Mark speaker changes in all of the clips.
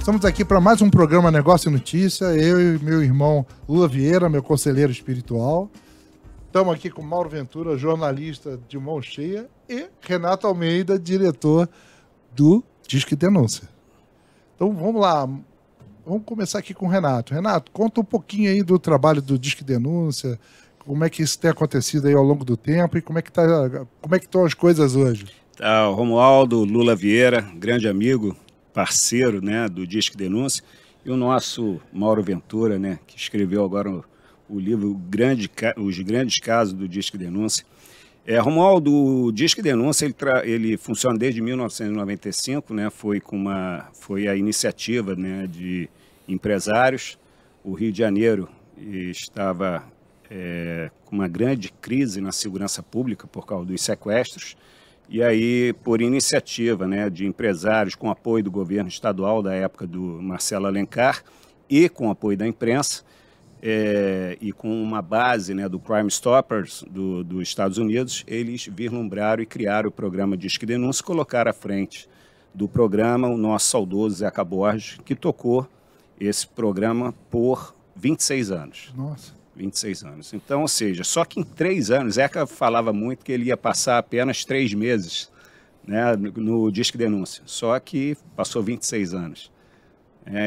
Speaker 1: Estamos aqui para mais um programa Negócio e Notícia. Eu e meu irmão Lula Vieira, meu conselheiro espiritual. Estamos aqui com Mauro Ventura, jornalista de mão cheia, e Renato Almeida, diretor do Disque Denúncia. Então vamos lá, vamos começar aqui com o Renato. Renato, conta um pouquinho aí do trabalho do Disque Denúncia, como é que isso tem acontecido aí ao longo do tempo e como é que estão as coisas hoje.
Speaker 2: O Romualdo Lula Vieira, grande amigo, parceiro, né, do Disque Denúncia, e o nosso Mauro Ventura, né, que escreveu agora o livro Os Grandes Casos do Disque Denúncia. Romualdo, o Disque Denúncia, ele funciona desde 1995, né, foi a iniciativa, né, de empresários. O Rio de Janeiro estava com uma grande crise na segurança pública por causa dos sequestros. E aí, por iniciativa, né, de empresários, com apoio do governo estadual da época do Marcelo Alencar e com apoio da imprensa, e com uma base, né, do Crime Stoppers dos Estados Unidos, eles vislumbraram e criaram o programa Disque Denúncia, colocaram à frente do programa o nosso saudoso Zeca Borges, que tocou esse programa por 26 anos.
Speaker 1: Nossa.
Speaker 2: 26 anos. Então, ou seja, só que em 3 anos, Zeca falava muito que ele ia passar apenas 3 meses, né, no Disque Denúncia, só que passou 26 anos.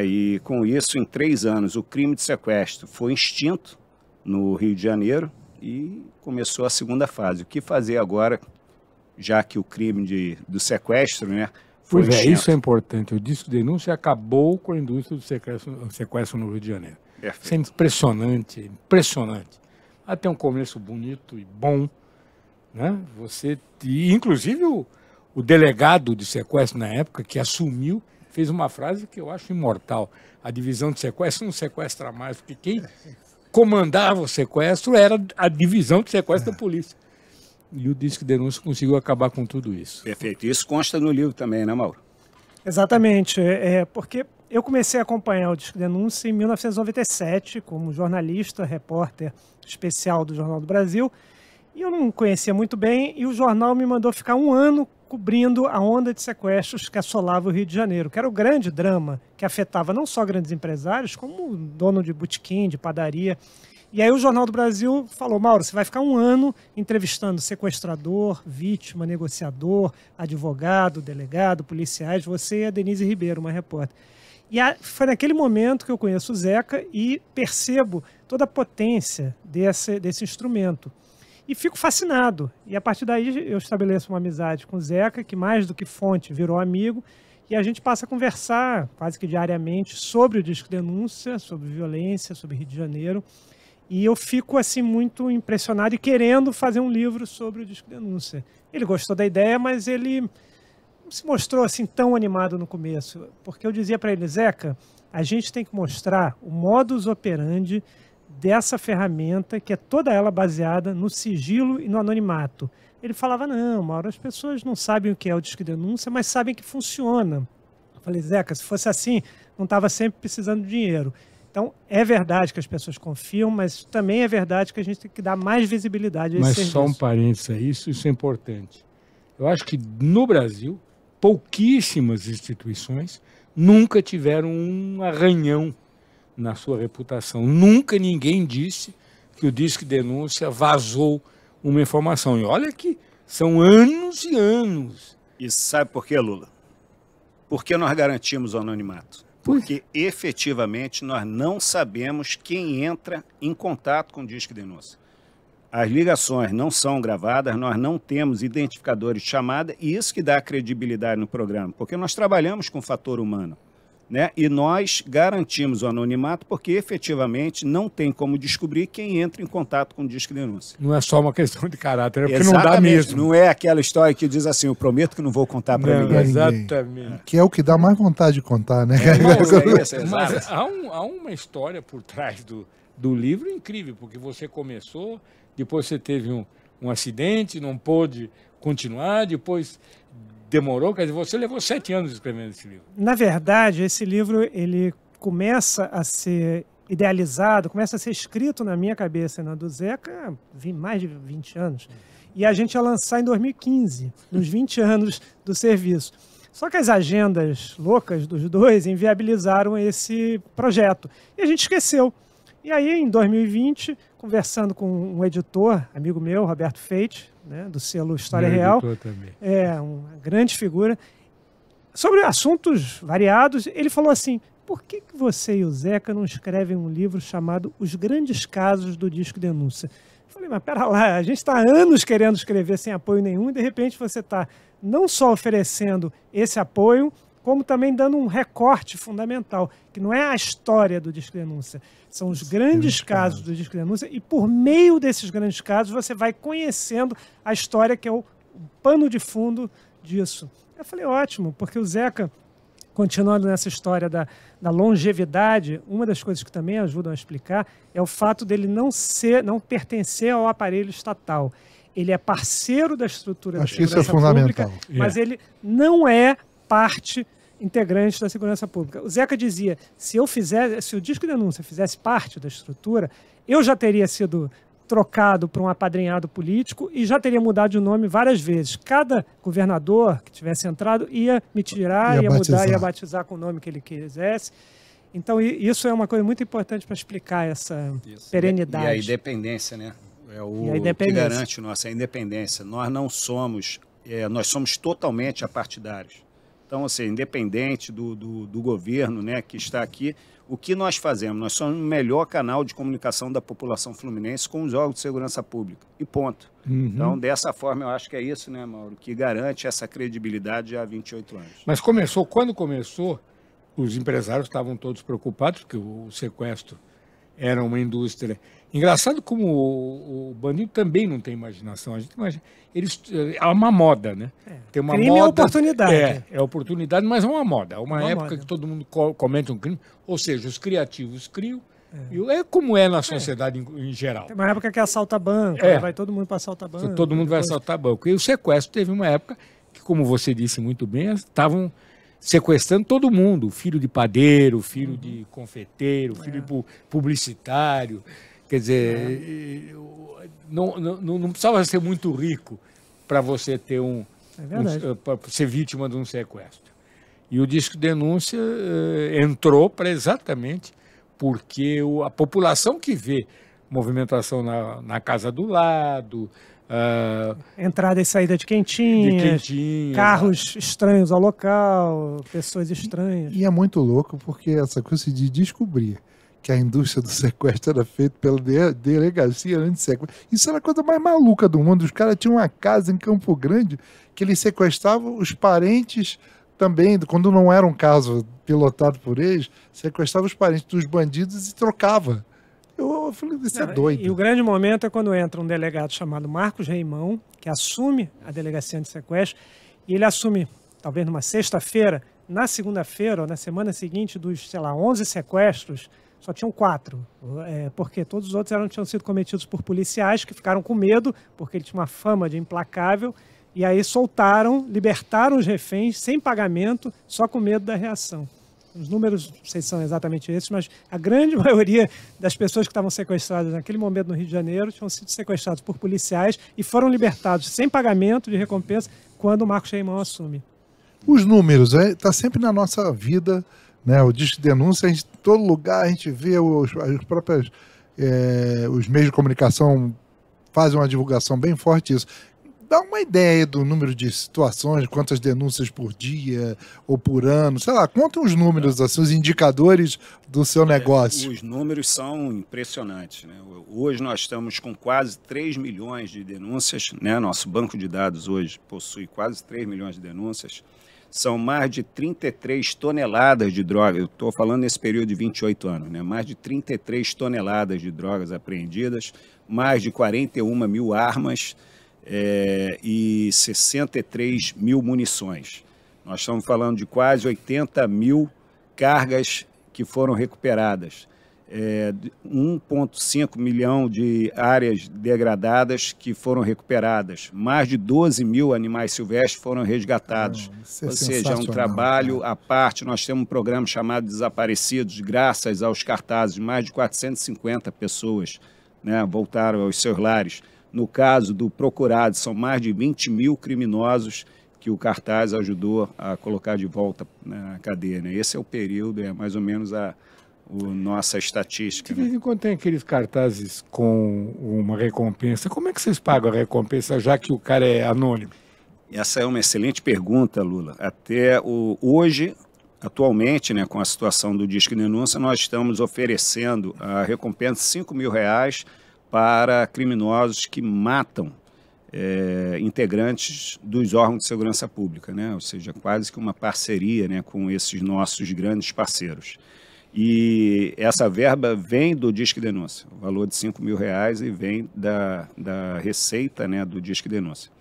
Speaker 2: E com isso, em 3 anos, o crime de sequestro foi extinto no Rio de Janeiro e começou a segunda fase. O que fazer agora, já que o crime do sequestro, né, foi extinto?
Speaker 3: Isso é importante. O Disque Denúncia acabou com a indústria do sequestro no Rio de Janeiro.
Speaker 2: Perfeito.
Speaker 3: Isso é impressionante, impressionante. Até um começo bonito e bom, né? Inclusive o delegado de sequestro na época, que assumiu, fez uma frase que eu acho imortal. A divisão de sequestro não sequestra mais, porque quem comandava o sequestro era a divisão de sequestro da polícia. E o Disque Denúncia conseguiu acabar com tudo isso.
Speaker 2: Perfeito. Isso consta no livro também, né, Mauro?
Speaker 4: Exatamente. Porque eu comecei a acompanhar o Disque Denúncia em 1997, como jornalista, repórter especial do Jornal do Brasil, e eu não conhecia muito bem, e o jornal me mandou ficar 1 ano cobrindo a onda de sequestros que assolava o Rio de Janeiro, que era o grande drama que afetava não só grandes empresários, como o dono de botequim, de padaria. E aí o Jornal do Brasil falou: Mauro, você vai ficar 1 ano entrevistando sequestrador, vítima, negociador, advogado, delegado, policiais, você e a Denise Ribeiro, uma repórter. E foi naquele momento que eu conheço o Zeca e percebo toda a potência desse instrumento. E fico fascinado. E a partir daí eu estabeleço uma amizade com o Zeca, que mais do que fonte virou amigo, e a gente passa a conversar quase que diariamente sobre o Disque Denúncia, sobre violência, sobre Rio de Janeiro. E eu fico assim muito impressionado e querendo fazer um livro sobre o Disque Denúncia. Ele gostou da ideia, mas ele não se mostrou assim tão animado no começo, porque eu dizia para ele: Zeca, a gente tem que mostrar o modus operandi dessa ferramenta, que é toda ela baseada no sigilo e no anonimato. Ele falava: não, Mauro, as pessoas não sabem o que é o Disque Denúncia, mas sabem que funciona. Eu falei: Zeca, se fosse assim, não estava sempre precisando de dinheiro. Então, é verdade que as pessoas confiam, mas também é verdade que a gente tem que dar mais visibilidade a esse serviço.
Speaker 3: Mas só um parênteses aí, isso é importante. Eu acho que no Brasil, pouquíssimas instituições nunca tiveram um arranhão na sua reputação. Nunca ninguém disse que o Disque Denúncia vazou uma informação. E olha que são anos e anos.
Speaker 2: E sabe por quê, Lula? Porque nós garantimos o anonimato. Porque efetivamente nós não sabemos quem entra em contato com o Disque Denúncia. As ligações não são gravadas, nós não temos identificadores de chamada, e isso que dá credibilidade no programa, porque nós trabalhamos com o fator humano, né? E nós garantimos o anonimato porque efetivamente não tem como descobrir quem entra em contato com o Disque Denúncia.
Speaker 3: Não é só uma questão de caráter, é porque não dá mesmo.
Speaker 2: Não é aquela história que diz assim: eu prometo que não vou contar para ninguém.
Speaker 3: Exatamente.
Speaker 1: Que é o que dá mais vontade de contar, né?
Speaker 3: Mas há uma história por trás do livro incrível, porque você começou, depois você teve um acidente, não pôde continuar, depois demorou, quer dizer, você levou 7 anos escrevendo esse livro.
Speaker 4: Na verdade, esse livro ele começa a ser idealizado, começa a ser escrito na minha cabeça e na do Zeca há mais de 20 anos. E a gente ia lançar em 2015, nos 20 anos do serviço. Só que as agendas loucas dos dois inviabilizaram esse projeto. E a gente esqueceu. E aí, em 2020, conversando com um editor, amigo meu, Roberto Feite, né, do selo História Real,
Speaker 3: também.
Speaker 4: Uma grande figura, sobre assuntos variados, ele falou assim: por que você e o Zeca não escrevem um livro chamado Os Grandes Casos do Disque Denúncia? Eu falei, mas pera lá, a gente está há anos querendo escrever sem apoio nenhum e de repente você está não só oferecendo esse apoio, como também dando um recorte fundamental, que não é a história do Disque Denúncia, são os grandes casos do Disque Denúncia, e por meio desses grandes casos você vai conhecendo a história, que é o pano de fundo disso. Eu falei, ótimo, porque o Zeca, continuando nessa história da longevidade, uma das coisas que também ajudam a explicar é o fato dele não pertencer ao aparelho estatal. Ele é parceiro da estrutura da segurança pública, mas ele não é parte integrante da segurança pública. O Zeca dizia, se o Disque Denúncia fizesse parte da estrutura, eu já teria sido trocado para um apadrinhado político e já teria mudado de nome várias vezes. Cada governador que tivesse entrado ia me tirar, ia mudar, ia batizar com o nome que ele quisesse. Então, isso é uma coisa muito importante para explicar essa perenidade.
Speaker 2: E a independência, né? É o que garante nossa independência. Nós não somos, nós somos totalmente apartidários. Então, assim, independente do governo, né, que está aqui, o que nós fazemos? Nós somos o melhor canal de comunicação da população fluminense com os órgãos de segurança pública. E ponto. Então, dessa forma, eu acho que é isso, né, Mauro, que garante essa credibilidade há 28 anos.
Speaker 3: Mas quando começou, os empresários estavam todos preocupados, porque o sequestro era uma indústria. Engraçado como o bandido também não tem imaginação. A gente imagina. É uma moda, né? Tem uma
Speaker 4: crime
Speaker 3: moda,
Speaker 4: é oportunidade.
Speaker 3: É oportunidade, mas é uma moda. É uma época que todo mundo comete um crime. Ou seja, os criativos criam. É como é na sociedade em geral.
Speaker 4: Tem uma época que assalta banco, vai todo mundo para assaltar banco.
Speaker 3: Todo mundo vai assaltar banco. E o sequestro teve uma época que, como você disse muito bem, estavam sequestrando todo mundo. Filho de padeiro, filho de confeiteiro, filho de publicitário. Quer dizer, não precisava ser muito rico para você ter para ser vítima de um sequestro. E o Disque Denúncia entrou para exatamente porque a população que vê movimentação na casa do lado,
Speaker 4: entrada e saída de quentinhas, carros estranhos ao local, pessoas estranhas.
Speaker 1: E é muito louco porque essa coisa de descobrir que a indústria do sequestro era feita pela delegacia anti-sequestro. Isso era a coisa mais maluca do mundo. Os caras tinham uma casa em Campo Grande que eles sequestravam os parentes também, quando não era um caso pilotado por eles, sequestrava os parentes dos bandidos e trocava. Eu falei, isso é doido.
Speaker 4: E o grande momento é quando entra um delegado chamado Marcos Reimão, que assume a delegacia anti-sequestro, e ele assume, talvez numa sexta-feira, na segunda-feira ou na semana seguinte dos, 11 sequestros, só tinham 4, porque todos os outros tinham sido cometidos por policiais que ficaram com medo, porque ele tinha uma fama de implacável, e aí libertaram os reféns sem pagamento, só com medo da reação. Os números, não sei se são exatamente esses, mas a grande maioria das pessoas que estavam sequestradas naquele momento no Rio de Janeiro tinham sido sequestrados por policiais e foram libertados sem pagamento de recompensa quando o Marcos Reimão assume.
Speaker 1: Os números, está sempre na nossa vida, né? O Disque Denúncia, em todo lugar a gente vê os meios de comunicação fazem uma divulgação bem forte disso. Dá uma ideia do número de situações, quantas denúncias por dia ou por ano, sei lá, conta uns números, assim, os indicadores do seu negócio.
Speaker 2: Os números são impressionantes, né? Hoje nós estamos com quase 3 milhões de denúncias, né? Nosso banco de dados hoje possui quase 3 milhões de denúncias. São mais de 33 toneladas de drogas, eu estou falando nesse período de 28 anos, né? Mais de 33 toneladas de drogas apreendidas, mais de 41 mil armas, e 63 mil munições. Nós estamos falando de quase 80 mil cargas que foram recuperadas, 1,5 milhão de áreas degradadas que foram recuperadas, mais de 12 mil animais silvestres foram resgatados. Ou seja, é um trabalho à parte. Nós temos um programa chamado Desaparecidos, graças aos cartazes, mais de 450 pessoas, né, voltaram aos seus lares. No caso do procurado, são mais de 20 mil criminosos que o cartaz ajudou a colocar de volta na cadeia, né? Esse é o período, é mais ou menos nossa estatística.
Speaker 3: De vez em quando tem aqueles cartazes com uma recompensa. Como é que vocês pagam a recompensa, já que o cara é anônimo?
Speaker 2: Essa é uma excelente pergunta, Lula. Até hoje, atualmente, né, com a situação do Disque Denúncia, nós estamos oferecendo a recompensa de R$5.000 para criminosos que matam integrantes dos órgãos de segurança pública, né? Ou seja, quase que uma parceria, né, com esses nossos grandes parceiros. E essa verba vem do Disque Denúncia, o valor de R$5.000, e vem da receita, né, do Disque Denúncia.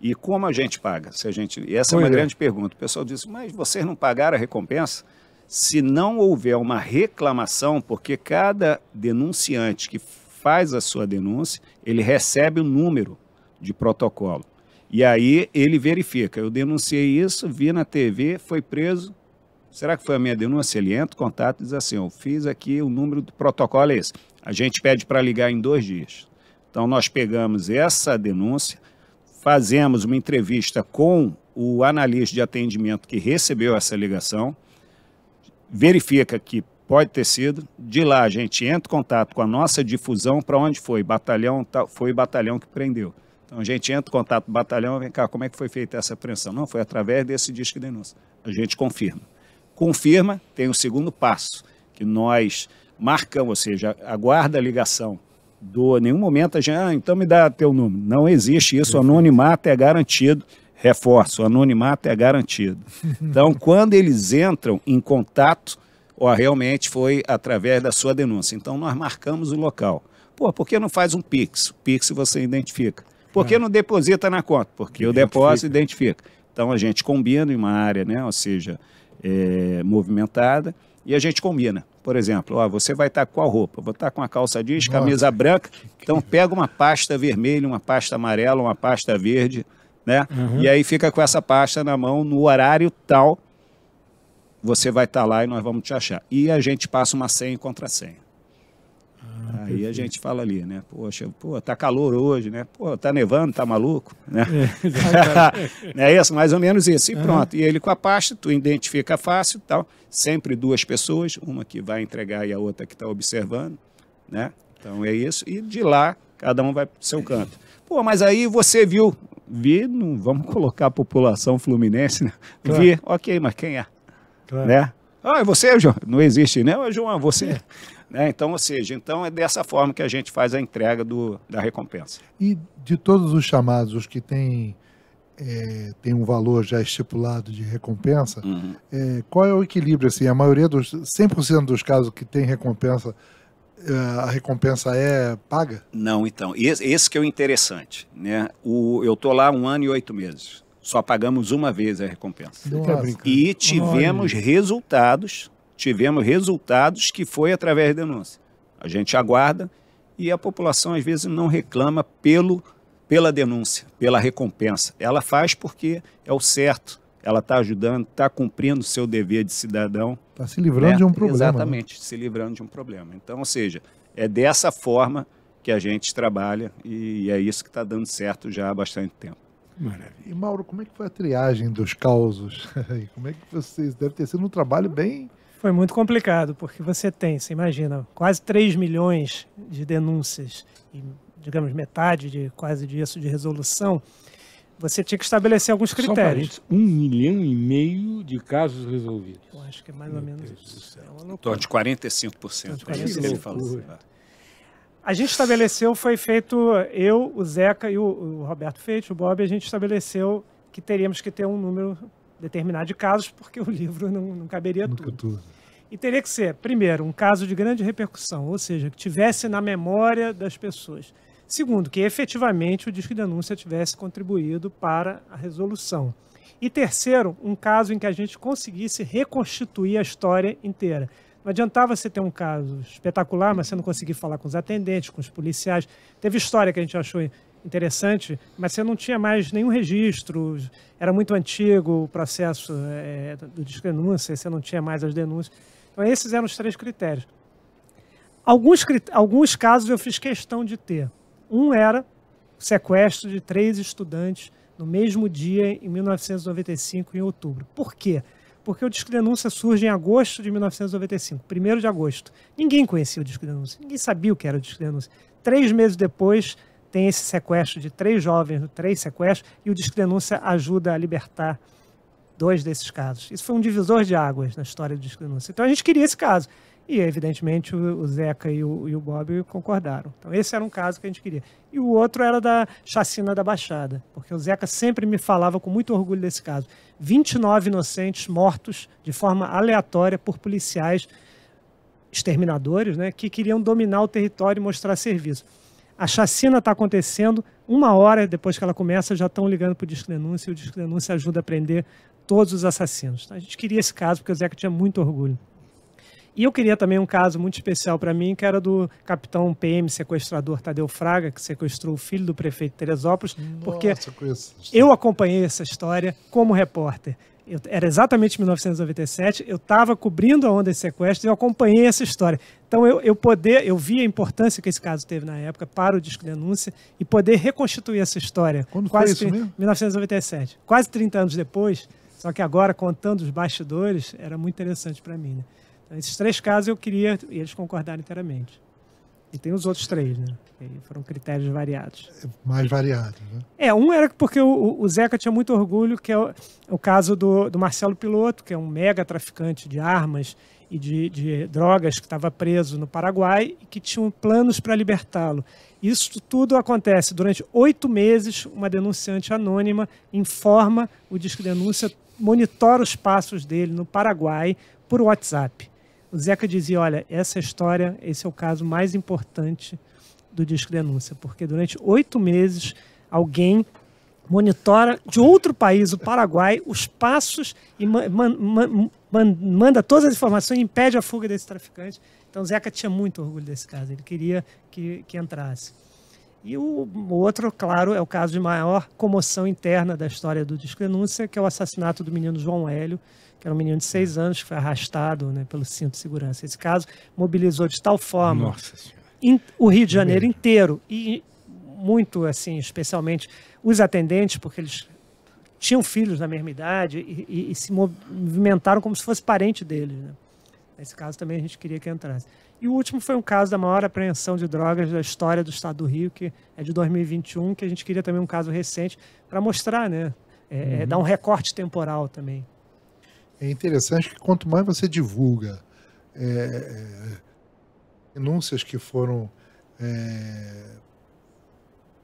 Speaker 2: E como a gente paga? Essa é uma grande pergunta. O pessoal diz, mas vocês não pagaram a recompensa? Se não houver uma reclamação, porque cada denunciante que faz a sua denúncia, ele recebe o número de protocolo. E aí ele verifica, eu denunciei isso, vi na TV, foi preso, será que foi a minha denúncia? Ele entra em contato e diz assim, eu fiz aqui, o número do protocolo é esse. A gente pede para ligar em 2 dias. Então nós pegamos essa denúncia, fazemos uma entrevista com o analista de atendimento que recebeu essa ligação, verifica que pode ter sido, de lá a gente entra em contato com a nossa difusão, para onde foi? Batalhão, foi o batalhão que prendeu. Então a gente entra em contato com o batalhão, vem cá, como é que foi feita essa apreensão? Não, foi através desse Disque Denúncia. A gente confirma. Confirma, tem o segundo passo, que nós marcamos, ou seja, aguarda a ligação. Em nenhum momento a gente, então me dá teu número. Não existe isso, o anonimato é garantido. Reforço, o anonimato é garantido. Então, quando eles entram em contato, realmente foi através da sua denúncia. Então, nós marcamos o local. Por que não faz um Pix? O Pix você identifica. Por que não deposita na conta? Porque o depósito identifica. Então, a gente combina em uma área, né, ou seja, movimentada, e a gente combina. Por exemplo, você vai estar com qual roupa? Vou estar com uma calça jeans, camisa branca, então pega uma pasta vermelha, uma pasta amarela, uma pasta verde, né? E aí fica com essa pasta na mão, no horário tal, você vai estar lá e nós vamos te achar. E a gente passa uma senha e contrassenha. Aí perfeito. A gente fala ali, né? Poxa, tá calor hoje, né? Tá nevando, tá maluco? Né? É isso, mais ou menos isso. E pronto. E ele com a pasta, tu identifica fácil e tal. Sempre 2 pessoas, uma que vai entregar e a outra que está observando, né? Então é isso. E de lá, cada um vai pro seu canto. Mas aí você viu. Vi, não vamos colocar a população fluminense, né? Claro. Vi, ok, mas quem é? Claro. Né? É você, João? Não existe, né? João, você. Né? Então, ou seja, é dessa forma que a gente faz a entrega da recompensa.
Speaker 1: E de todos os chamados, os que têm um valor já estipulado de recompensa, qual é o equilíbrio? Assim, a maioria 100% dos casos que tem recompensa, a recompensa é paga?
Speaker 2: Não, então, esse que é o interessante, né? Eu estou lá 1 ano e 8 meses, só pagamos uma vez a recompensa. E tivemos resultados que foi através da denúncia. A gente aguarda e a população às vezes não reclama pela denúncia, pela recompensa. Ela faz porque é o certo, ela está ajudando, está cumprindo o seu dever de cidadão.
Speaker 1: Está se livrando de um problema.
Speaker 2: Exatamente, se livrando de um problema. Então, ou seja, é dessa forma que a gente trabalha e é isso que está dando certo já há bastante tempo.
Speaker 1: Maravilha. E Mauro, como é que foi a triagem dos causos? Como é que vocês devem ter sido um trabalho bem...
Speaker 4: Foi muito complicado, porque você imagina, quase 3 milhões de denúncias e, digamos, metade quase disso de resolução. Você tinha que estabelecer alguns critérios.
Speaker 3: 1,5 milhão de casos resolvidos.
Speaker 4: Eu acho que é mais ou menos isso.
Speaker 2: Em torno de 45%. Ele falou.
Speaker 4: A gente estabeleceu, foi feito, eu, o Zeca e o Roberto Feito, o Bob, a gente estabeleceu que teríamos que ter um número determinado de casos, porque o livro não caberia tudo. E teria que ser, primeiro, um caso de grande repercussão, ou seja, que tivesse na memória das pessoas. Segundo, que efetivamente o Disque Denúncia tivesse contribuído para a resolução. E terceiro, um caso em que a gente conseguisse reconstituir a história inteira. Não adiantava você ter um caso espetacular, mas você não conseguir falar com os atendentes, com os policiais. Teve história que a gente achou interessante, mas você não tinha mais nenhum registro, era muito antigo o processo do Disque Denúncia, você não tinha mais as denúncias. Então esses eram os 3 critérios. Alguns casos eu fiz questão de ter. Um era o sequestro de 3 estudantes no mesmo dia, em 1995, em outubro. Por quê? Porque o Disque Denúncia surge em agosto de 1995, 1º de agosto. Ninguém conhecia o Disque Denúncia, ninguém sabia o que era o Disque Denúncia. 3 meses depois, tem esse sequestro de 3 jovens, 3 sequestros, e o Disque Denúncia ajuda a libertar 2 desses casos. Isso foi um divisor de águas na história do Disque Denúncia. Então a gente queria esse caso. E, evidentemente, o Zeca e o Bob concordaram. Então, esse era um caso que a gente queria. E o outro era da chacina da Baixada, porque o Zeca sempre me falava com muito orgulho desse caso. 29 inocentes mortos de forma aleatória por policiais exterminadores, né, que queriam dominar o território e mostrar serviço. A chacina está acontecendo, 1 hora depois que ela começa, já estão ligando para o Disque Denúncia, e o Disque Denúncia ajuda a prender todos os assassinos. Então, a gente queria esse caso, porque o Zeca tinha muito orgulho. E eu queria também um caso muito especial para mim, que era do capitão PM sequestrador Tadeu Fraga, que sequestrou o filho do prefeito de Teresópolis, porque eu acompanhei essa história como repórter. Era exatamente 1997, eu estava cobrindo a onda de sequestro e eu acompanhei essa história. Então eu vi a importância que esse caso teve na época para o Disque Denúncia e poder reconstituir essa história.
Speaker 1: Quando foi isso mesmo?
Speaker 4: 1997. Quase 30 anos depois, só que agora, contando os bastidores, era muito interessante para mim, né? Então, esses 3 casos eu queria, e eles concordaram inteiramente. E tem os outros 3, né? E foram critérios variados.
Speaker 1: Mais variados, né?
Speaker 4: Um era porque o Zeca tinha muito orgulho, que é o caso do Marcelo Piloto, que é um mega traficante de armas e de drogas que estava preso no Paraguai e que tinham planos para libertá-lo. Isso tudo acontece durante 8 meses, uma denunciante anônima informa o Disque Denúncia, monitora os passos dele no Paraguai por WhatsApp. O Zeca dizia, olha, essa história, esse é o caso mais importante do Disque Denúncia, porque durante 8 meses alguém monitora de outro país, o Paraguai, os passos e manda todas as informações e impede a fuga desse traficante. Então o Zeca tinha muito orgulho desse caso, ele queria que entrasse. E o outro, claro, é o caso de maior comoção interna da história do Disque Denúncia, que é o assassinato do menino João Hélio, que era um menino de 6 anos que foi arrastado, né, pelo cinto de segurança. Esse caso mobilizou de tal forma o Rio de Janeiro inteiro e muito, assim, especialmente os atendentes, porque eles tinham filhos da mesma idade e se movimentaram como se fosse parente deles, né? Nesse caso também a gente queria que entrasse. E o último foi um caso da maior apreensão de drogas da história do estado do Rio, que é de 2021, que a gente queria também um caso recente para mostrar, né? Dar um recorte temporal também.
Speaker 1: É interessante que quanto mais você divulga denúncias que foram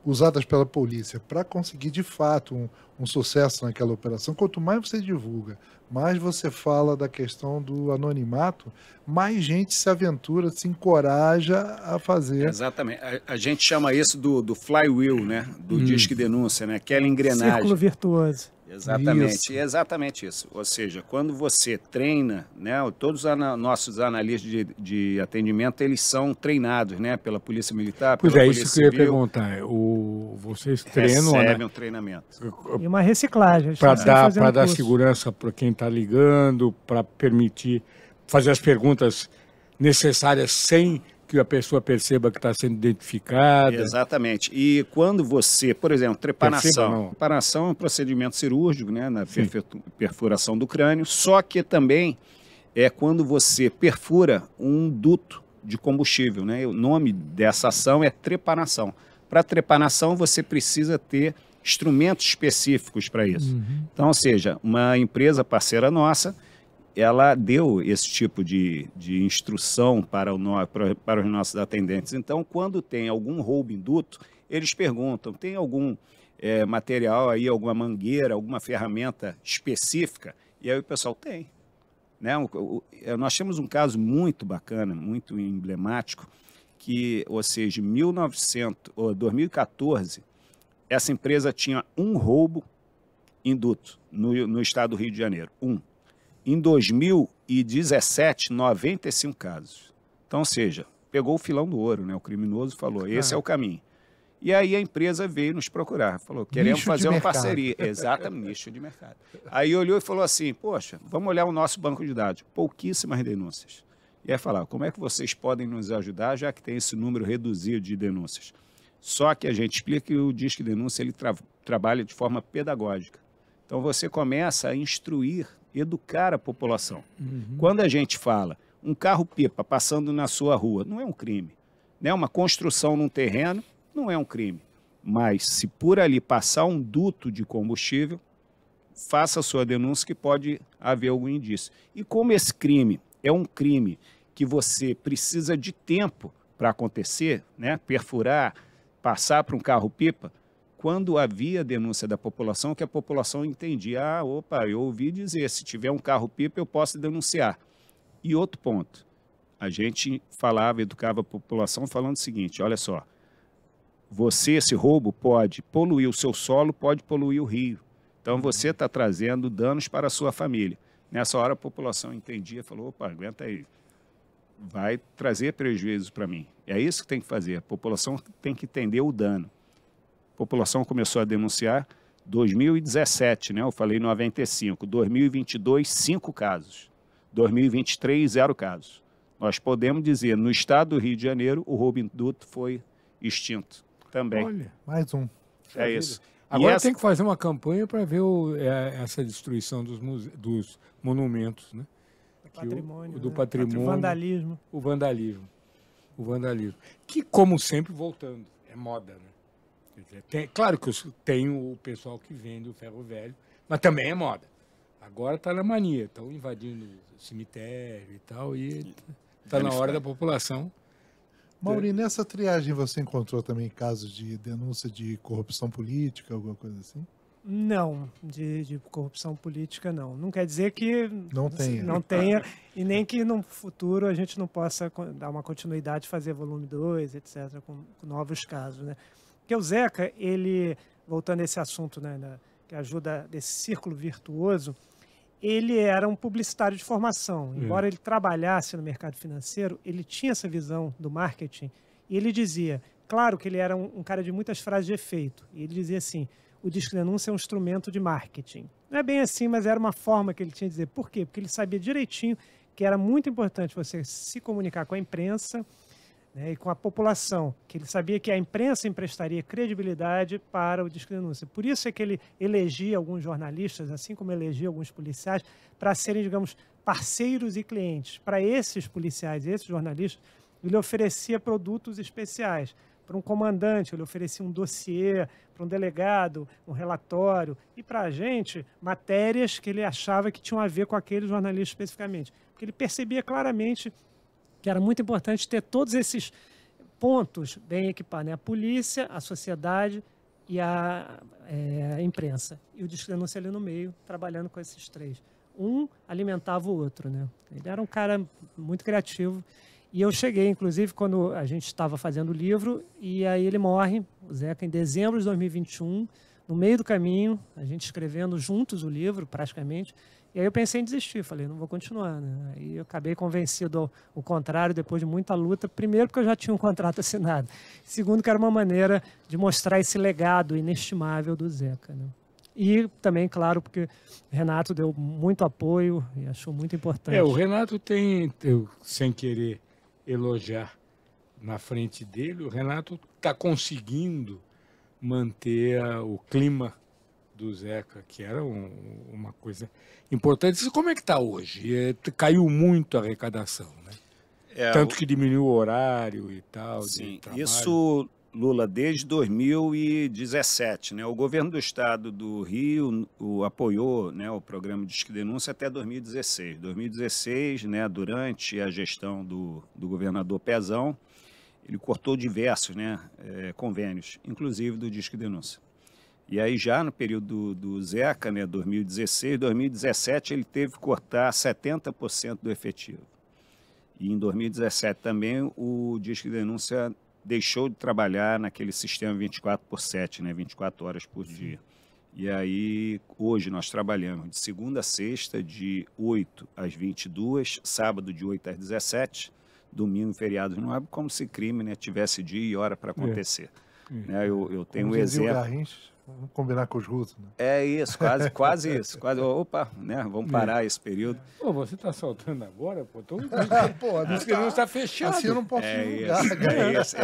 Speaker 1: usadas pela polícia para conseguir de fato um sucesso naquela operação, quanto mais você divulga, mais você fala da questão do anonimato, mais gente se aventura, se encoraja a fazer.
Speaker 2: Exatamente. A gente chama isso do flywheel, né? Do Disque Denúncia, né? Aquela engrenagem.
Speaker 4: Círculo virtuoso.
Speaker 2: Exatamente,
Speaker 1: Isso.
Speaker 2: exatamente isso. Ou seja, quando você treina, né, todos os nossos analistas de atendimento, eles são treinados, né, pela Polícia Militar,
Speaker 3: Pois
Speaker 2: pela
Speaker 3: é,
Speaker 2: Polícia
Speaker 3: isso que eu ia
Speaker 2: Civil,
Speaker 3: perguntar. Vocês treinam,
Speaker 2: recebem
Speaker 3: né,
Speaker 2: um treinamento.
Speaker 4: E uma reciclagem.
Speaker 3: para dar segurança para quem está ligando, para permitir fazer as perguntas necessárias sem que a pessoa perceba que está sendo identificada.
Speaker 2: Exatamente. E quando você, por exemplo, trepanação. Trepanação é um procedimento cirúrgico, né, na perfuração do crânio, só que também é quando você perfura um duto de combustível, né? O nome dessa ação é trepanação. Para trepanação, você precisa ter instrumentos específicos para isso. Então, ou seja, uma empresa parceira nossa, ela deu esse tipo de instrução para os nossos atendentes. Então, quando tem algum roubo em duto, eles perguntam, tem algum material aí, alguma mangueira, alguma ferramenta específica? E aí o pessoal tem. Né? Nós temos um caso muito bacana, muito emblemático, que, ou seja, em 2014, essa empresa tinha um roubo em duto no estado do Rio de Janeiro. Em 2017, 95 casos. Então, ou seja, pegou o filão do ouro, né? O criminoso falou, esse é o caminho. E aí a empresa veio nos procurar, falou, queremos fazer uma parceria. Exatamente, nicho de mercado. Aí olhou e falou assim, poxa, vamos olhar o nosso banco de dados. Pouquíssimas denúncias. E aí falar, como é que vocês podem nos ajudar, já que tem esse número reduzido de denúncias? Só que a gente explica que o Disque Denúncia ele trabalha de forma pedagógica. Então você começa a instruir, educar a população. Quando a gente fala um carro-pipa passando na sua rua, não é um crime. Né? Uma construção num terreno não é um crime. Mas se por ali passar um duto de combustível, faça a sua denúncia que pode haver algum indício. E como esse crime é um crime que você precisa de tempo para acontecer, né? Perfurar, passar para um carro-pipa, quando havia denúncia da população, que a população entendia, eu ouvi dizer, se tiver um carro-pipa eu posso denunciar. E outro ponto, a gente educava a população falando o seguinte, olha só, esse roubo pode poluir o seu solo, pode poluir o rio. Então você está trazendo danos para a sua família. Nessa hora a população entendia, falou, aguenta aí, vai trazer prejuízo para mim. É isso que tem que fazer, a população tem que entender o dano. A população começou a denunciar 2017, né? Eu falei 95, 2022, 5 casos. 2023, 0 casos. Nós podemos dizer, no estado do Rio de Janeiro, o roubo induto foi extinto também.
Speaker 3: Olha,
Speaker 1: mais um.
Speaker 2: É isso.
Speaker 3: Agora tem que fazer uma campanha para ver essa destruição dos monumentos, né?
Speaker 4: Patrimônio,
Speaker 3: do
Speaker 4: né?
Speaker 3: patrimônio.
Speaker 4: Vandalismo.
Speaker 3: O vandalismo. Que, como sempre, voltando, é moda, né? Quer dizer, claro que tem o pessoal que vende o ferro velho, mas também é moda. Agora está na mania, estão invadindo o cemitério e tal, e está na hora da população.
Speaker 1: Mauri, nessa triagem você encontrou também casos de denúncia de corrupção política, alguma coisa assim?
Speaker 4: Não, de corrupção política não. Não quer dizer que
Speaker 1: não tenha,
Speaker 4: e nem que no futuro a gente não possa dar uma continuidade, fazer volume 2, etc., com novos casos, né? Porque o Zeca, ele, voltando a esse assunto, né, que ajuda desse círculo virtuoso, ele era um publicitário de formação. Embora ele trabalhasse no mercado financeiro, ele tinha essa visão do marketing e ele dizia, claro que ele era um cara de muitas frases de efeito, e ele dizia assim, o Disque Denúncia é um instrumento de marketing. Não é bem assim, mas era uma forma que ele tinha de dizer. Por quê? Porque ele sabia direitinho que era muito importante você se comunicar com a imprensa, né, e com a população, que ele sabia que a imprensa emprestaria credibilidade para o Disque Denúncia. Por isso é que ele elegia alguns jornalistas, assim como elegia alguns policiais, para serem, digamos, parceiros e clientes. Para esses policiais, esses jornalistas, ele oferecia produtos especiais. Para um comandante, ele oferecia um dossiê, para um delegado, um relatório, e para a gente, matérias que ele achava que tinham a ver com aquele jornalista especificamente. Porque ele percebia claramente que era muito importante ter todos esses pontos bem equipados, né? A polícia, a sociedade e a imprensa. E o Disque Denúncia ali no meio, trabalhando com esses três. Um alimentava o outro, né? Ele era um cara muito criativo. E eu cheguei, inclusive, quando a gente estava fazendo o livro, e aí ele morre, o Zeca, em dezembro de 2021, no meio do caminho, a gente escrevendo juntos o livro, praticamente. E aí eu pensei em desistir, falei, não vou continuar, né? Aí eu acabei convencido ao contrário, depois de muita luta. Primeiro, porque eu já tinha um contrato assinado. Segundo, que era uma maneira de mostrar esse legado inestimável do Zeca, né? E também, claro, porque o Renato deu muito apoio e achou muito importante.
Speaker 3: O Renato tem, sem querer elogiar na frente dele, o Renato está conseguindo manter o clima do Zeca, que era uma coisa importante. Como é que está hoje? Caiu muito a arrecadação, né? Tanto que diminuiu o horário e tal.
Speaker 2: Sim, isso, Lula, desde 2017, né? O governo do estado do Rio apoiou, né, o programa Disque Denúncia até 2016. 2016, né, durante a gestão do governador Pezão, ele cortou diversos, né, convênios, inclusive do Disque Denúncia. E aí já no período do Zeca, né, 2016, 2017, ele teve que cortar 70% do efetivo. E em 2017 também o Disque Denúncia deixou de trabalhar naquele sistema 24/7, né, 24 horas por dia. E aí hoje nós trabalhamos de segunda a sexta, de 8 às 22, sábado de 8 às 17, domingo e feriados não é como se crime, né, tivesse dia e hora para acontecer. Né? Eu tenho
Speaker 1: Como
Speaker 2: um
Speaker 1: dizia o
Speaker 2: exemplo.
Speaker 1: Garrincha, vamos combinar com os russos, né?
Speaker 2: É isso, quase isso. Opa, né? Vamos parar esse período.
Speaker 3: Pô, você está saltando agora, pô?
Speaker 1: Pô,
Speaker 3: Diz que não está fechado.
Speaker 1: Assim eu não posso julgar,
Speaker 2: Isso,
Speaker 1: cara.
Speaker 2: é isso,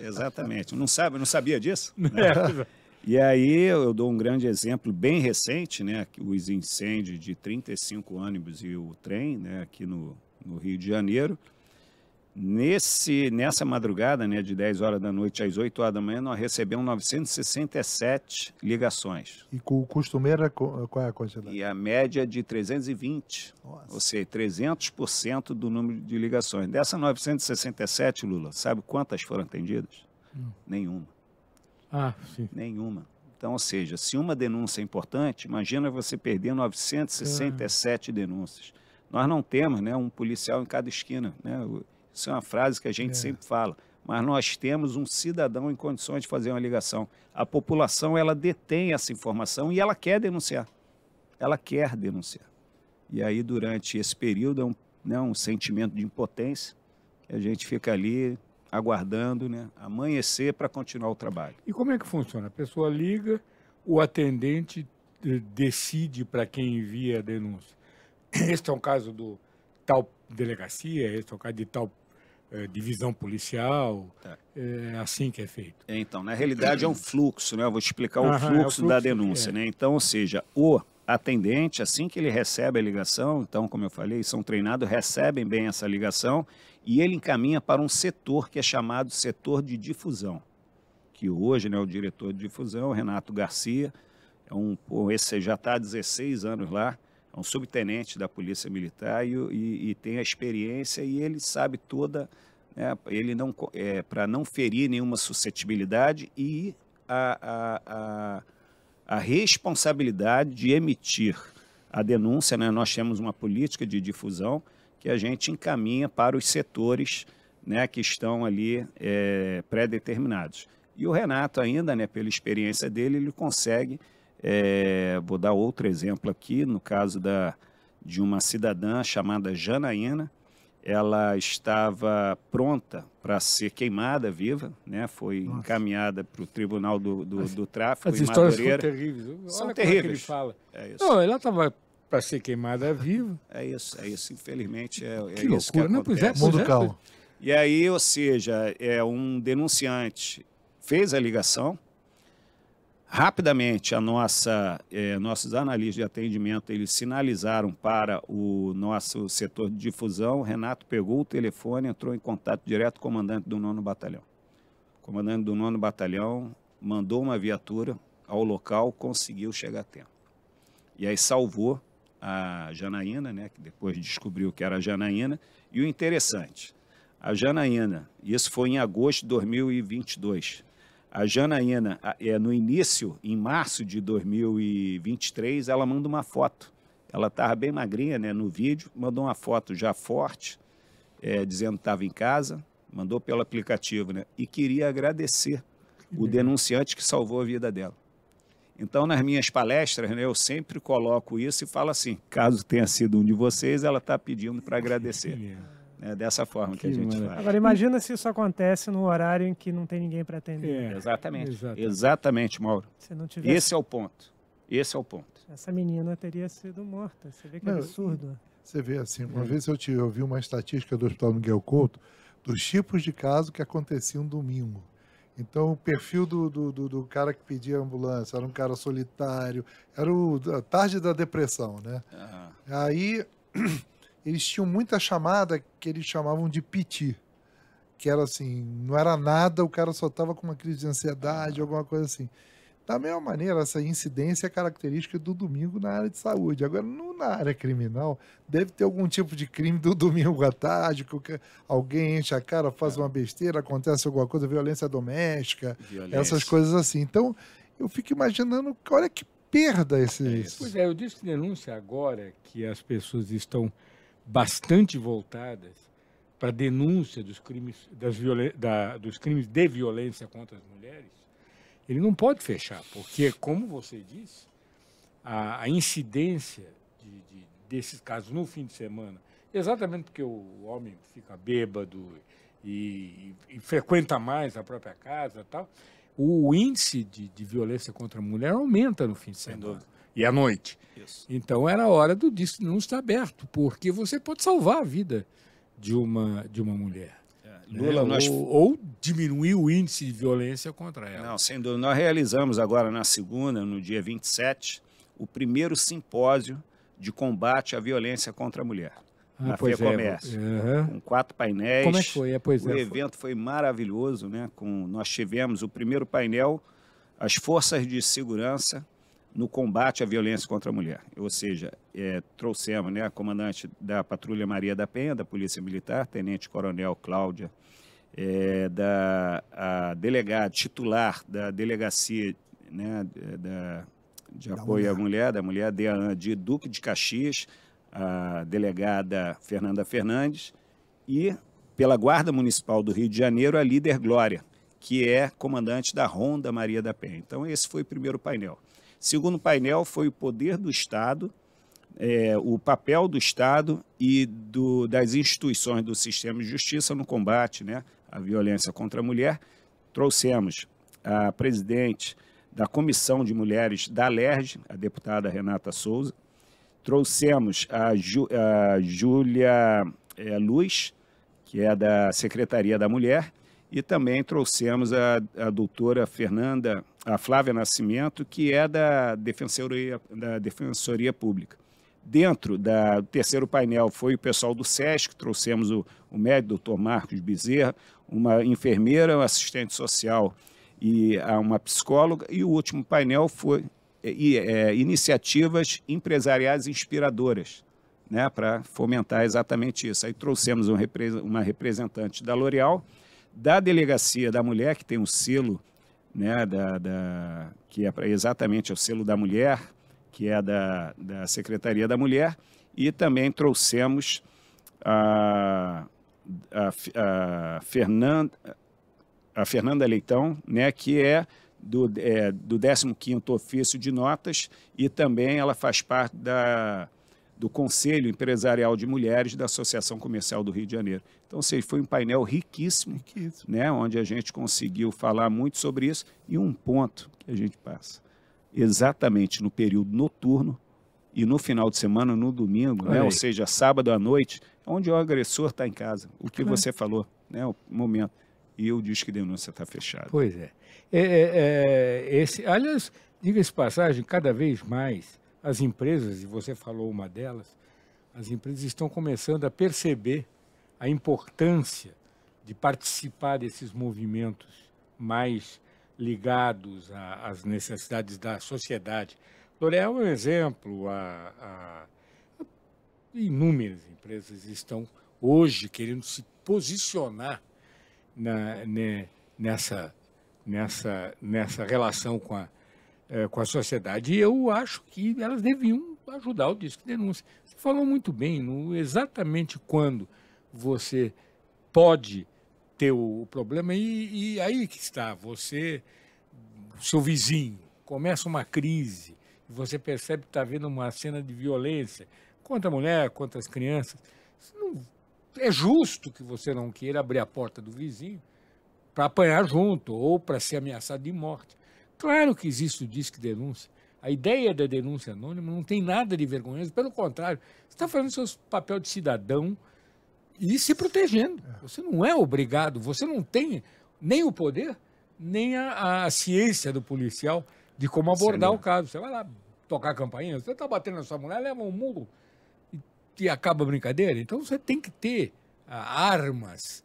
Speaker 2: exatamente. Não sabia disso?
Speaker 3: É.
Speaker 2: E aí eu dou um grande exemplo bem recente, né? Os incêndios de 35 ônibus e o trem, né? Aqui no Rio de Janeiro. Nessa madrugada, né, de 10 horas da noite às 8 horas da manhã, nós recebemos 967 ligações.
Speaker 1: E com o costumeiro, qual é a quantidade?
Speaker 2: E a média de 320,
Speaker 1: Nossa.
Speaker 2: ou seja, 300% do número de ligações. Dessas 967, Lula, sabe quantas foram atendidas? Nenhuma.
Speaker 3: Ah, sim.
Speaker 2: Nenhuma. Então, ou seja, se uma denúncia é importante, imagina você perder 967 denúncias. Nós não temos, né, um policial em cada esquina, né? Isso é uma frase que a gente sempre fala, mas nós temos um cidadão em condições de fazer uma ligação. A população, ela detém essa informação e ela quer denunciar. Ela quer denunciar. E aí, durante esse período, é um sentimento de impotência, que a gente fica ali aguardando, né, amanhecer para continuar o trabalho.
Speaker 3: E como é que funciona? A pessoa liga, o atendente decide para quem envia a denúncia. Este é um caso do tal delegacia, este é um caso de tal divisão policial, é assim que é feito.
Speaker 2: Então, na realidade é um fluxo, né? Eu vou te explicar o
Speaker 3: É o
Speaker 2: fluxo da
Speaker 3: fluxo,
Speaker 2: denúncia, né? Então, ou seja, o atendente, assim que ele recebe a ligação, então, como eu falei, são treinados, recebem bem essa ligação e ele encaminha para um setor que é chamado setor de difusão, que hoje, né, o diretor de difusão, Renato Garcia, esse já está há 16 anos lá, é um subtenente da Polícia Militar e tem a experiência e ele sabe toda, né, ele não, para não ferir nenhuma suscetibilidade e a responsabilidade de emitir a denúncia, né, nós temos uma política de difusão que a gente encaminha para os setores, né, que estão ali pré-determinados. E o Renato ainda, né, pela experiência dele, ele consegue... vou dar outro exemplo aqui, no caso de uma cidadã chamada Janaína, ela estava pronta para ser queimada viva, né? Foi encaminhada para o Tribunal do Tráfico
Speaker 3: As
Speaker 2: em
Speaker 3: histórias
Speaker 2: Madureira.
Speaker 3: são terríveis.
Speaker 2: São
Speaker 3: Olha
Speaker 2: terríveis.
Speaker 3: Como é que ele fala.
Speaker 2: É isso.
Speaker 3: Não, ela estava para ser queimada viva.
Speaker 2: É isso. Infelizmente é
Speaker 3: Que
Speaker 2: isso que
Speaker 3: loucura. Não, pois
Speaker 2: acontece.
Speaker 1: Mundo calmo.
Speaker 2: E aí, ou seja, um denunciante fez a ligação. Rapidamente, nossos analistas de atendimento, eles sinalizaram para o nosso setor de difusão. O Renato pegou o telefone, entrou em contato direto com o comandante do 9º Batalhão. O comandante do 9º Batalhão mandou uma viatura ao local, conseguiu chegar a tempo. E aí salvou a Janaína, né, que depois descobriu que era a Janaína. E o interessante, a Janaína, isso foi em agosto de 2022, a Janaína, no início, em março de 2023, ela manda uma foto. Ela estava bem magrinha, né, no vídeo, mandou uma foto já forte, dizendo que estava em casa, mandou pelo aplicativo, né, e queria agradecer o denunciante que salvou a vida dela. Então, nas minhas palestras, né, eu sempre coloco isso e falo assim, caso tenha sido um de vocês, ela está pedindo para agradecer. É dessa forma que a gente faz.
Speaker 4: Agora, imagina se isso acontece no horário em que não tem ninguém para atender.
Speaker 2: Exatamente, Mauro.
Speaker 4: Se não tivesse...
Speaker 2: Esse é o ponto.
Speaker 4: Essa menina teria sido morta. Você vê que absurdo.
Speaker 1: Você vê assim, uma vez eu vi uma estatística do Hospital Miguel Couto dos tipos de casos que aconteciam domingo. Então, o perfil do cara que pedia ambulância era um cara solitário, era a tarde da depressão, né? Aí... eles tinham muita chamada que eles chamavam de piti, que era assim, não era nada, o cara só estava com uma crise de ansiedade, alguma coisa assim. Da mesma maneira, essa incidência é característica do domingo na área de saúde. Agora, na área criminal, deve ter algum tipo de crime do domingo à tarde, que alguém enche a cara, faz uma besteira, acontece alguma coisa, violência doméstica, essas coisas assim. Então, eu fico imaginando, olha que perda esse...
Speaker 3: Pois eu disse que denúncia agora que as pessoas estão bastante voltadas para a denúncia dos crimes, dos crimes de violência contra as mulheres, ele não pode fechar, porque, como você disse, a incidência desses casos no fim de semana, exatamente porque o homem fica bêbado e frequenta mais a própria casa e tal, o índice de violência contra a mulher aumenta no fim de semana e à noite.
Speaker 2: Isso.
Speaker 3: Então era hora do disco não estar aberto, porque você pode salvar a vida de uma mulher.
Speaker 2: Lula,
Speaker 3: ou diminuir o índice de violência contra ela.
Speaker 2: Não, sem dúvida. Nós realizamos agora na segunda, no dia 27, o primeiro simpósio de combate à violência contra a mulher. Na FEComércio, com 4 painéis.
Speaker 3: Como é que foi?
Speaker 2: O evento foi maravilhoso, né? Nós tivemos o primeiro painel, as forças de segurança no combate à violência contra a mulher. Ou seja, trouxemos, né, a comandante da Patrulha Maria da Penha, da Polícia Militar, Tenente Coronel Cláudia, a delegada titular da Delegacia, né, de Apoio à Mulher, de Duque de Caxias, a delegada Fernanda Fernandes, e pela Guarda Municipal do Rio de Janeiro, a líder Glória, que é comandante da Ronda Maria da Penha. Então esse foi o primeiro painel. Segundo painel foi o poder do Estado, o papel do Estado e das instituições do sistema de justiça no combate, né, à violência contra a mulher. Trouxemos a presidente da Comissão de Mulheres da Alerj, a deputada Renata Souza. Trouxemos a Júlia Luz, que é da Secretaria da Mulher, e também trouxemos a doutora a Flávia Nascimento, que é da Defensoria Pública. Dentro do terceiro painel foi o pessoal do SESC, trouxemos o médico, doutor Marcos Bezerra, uma enfermeira, um assistente social e uma psicóloga, e o último painel foi iniciativas empresariais inspiradoras, né, para fomentar exatamente isso. Aí trouxemos uma representante da L'Oréal, da Delegacia da Mulher, que tem um selo, né, que é exatamente o selo da mulher, que é da Secretaria da Mulher, e também trouxemos a Fernanda Leitão, né, que é do 15º Ofício de Notas, e também ela faz parte do Conselho Empresarial de Mulheres da Associação Comercial do Rio de Janeiro. Então, foi um painel riquíssimo, né, onde a gente conseguiu falar muito sobre isso, e um ponto que a gente passa, exatamente no período noturno e no final de semana, no domingo, né, ou seja, sábado à noite, onde o agressor está em casa, o que você falou, né, o momento, e o Disque Denúncia está fechado.
Speaker 3: Pois é. Aliás, diga-se passagem, cada vez mais as empresas, e você falou uma delas, as empresas estão começando a perceber a importância de participar desses movimentos mais ligados às necessidades da sociedade. L'Oréal é um exemplo, inúmeras empresas estão hoje querendo se posicionar nessa relação com a sociedade. E eu acho que elas deviam ajudar o Disque Denúncia. Você falou muito bem, exatamente quando você pode ter o problema, e aí que está, o seu vizinho, começa uma crise, e você percebe que está havendo uma cena de violência contra a mulher, contra as crianças. É justo que você não queira abrir a porta do vizinho para apanhar junto ou para ser ameaçado de morte. Claro que existe o Disque Denúncia. A ideia da denúncia anônima não tem nada de vergonhoso, pelo contrário, você está fazendo seu papel de cidadão e se protegendo. Você não é obrigado, você não tem nem o poder, nem a ciência do policial de como abordar o caso. Você vai lá tocar a campainha, você está batendo na sua mulher, leva um murro e acaba a brincadeira. Então você tem que ter armas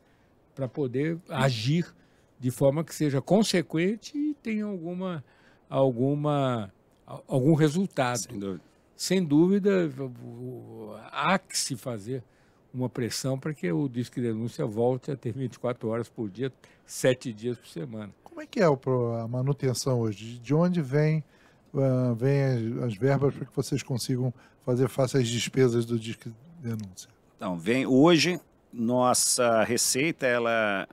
Speaker 3: para poder agir de forma que seja consequente e tenha algum resultado. Sem dúvida, há que se fazer uma pressão para que o Disque Denúncia volte a ter 24 horas por dia, 7 dias por semana.
Speaker 1: Como é que é a manutenção hoje? De onde vem as verbas para que vocês consigam fazer face às despesas do Disque Denúncia?
Speaker 2: Então, hoje, nossa receita ela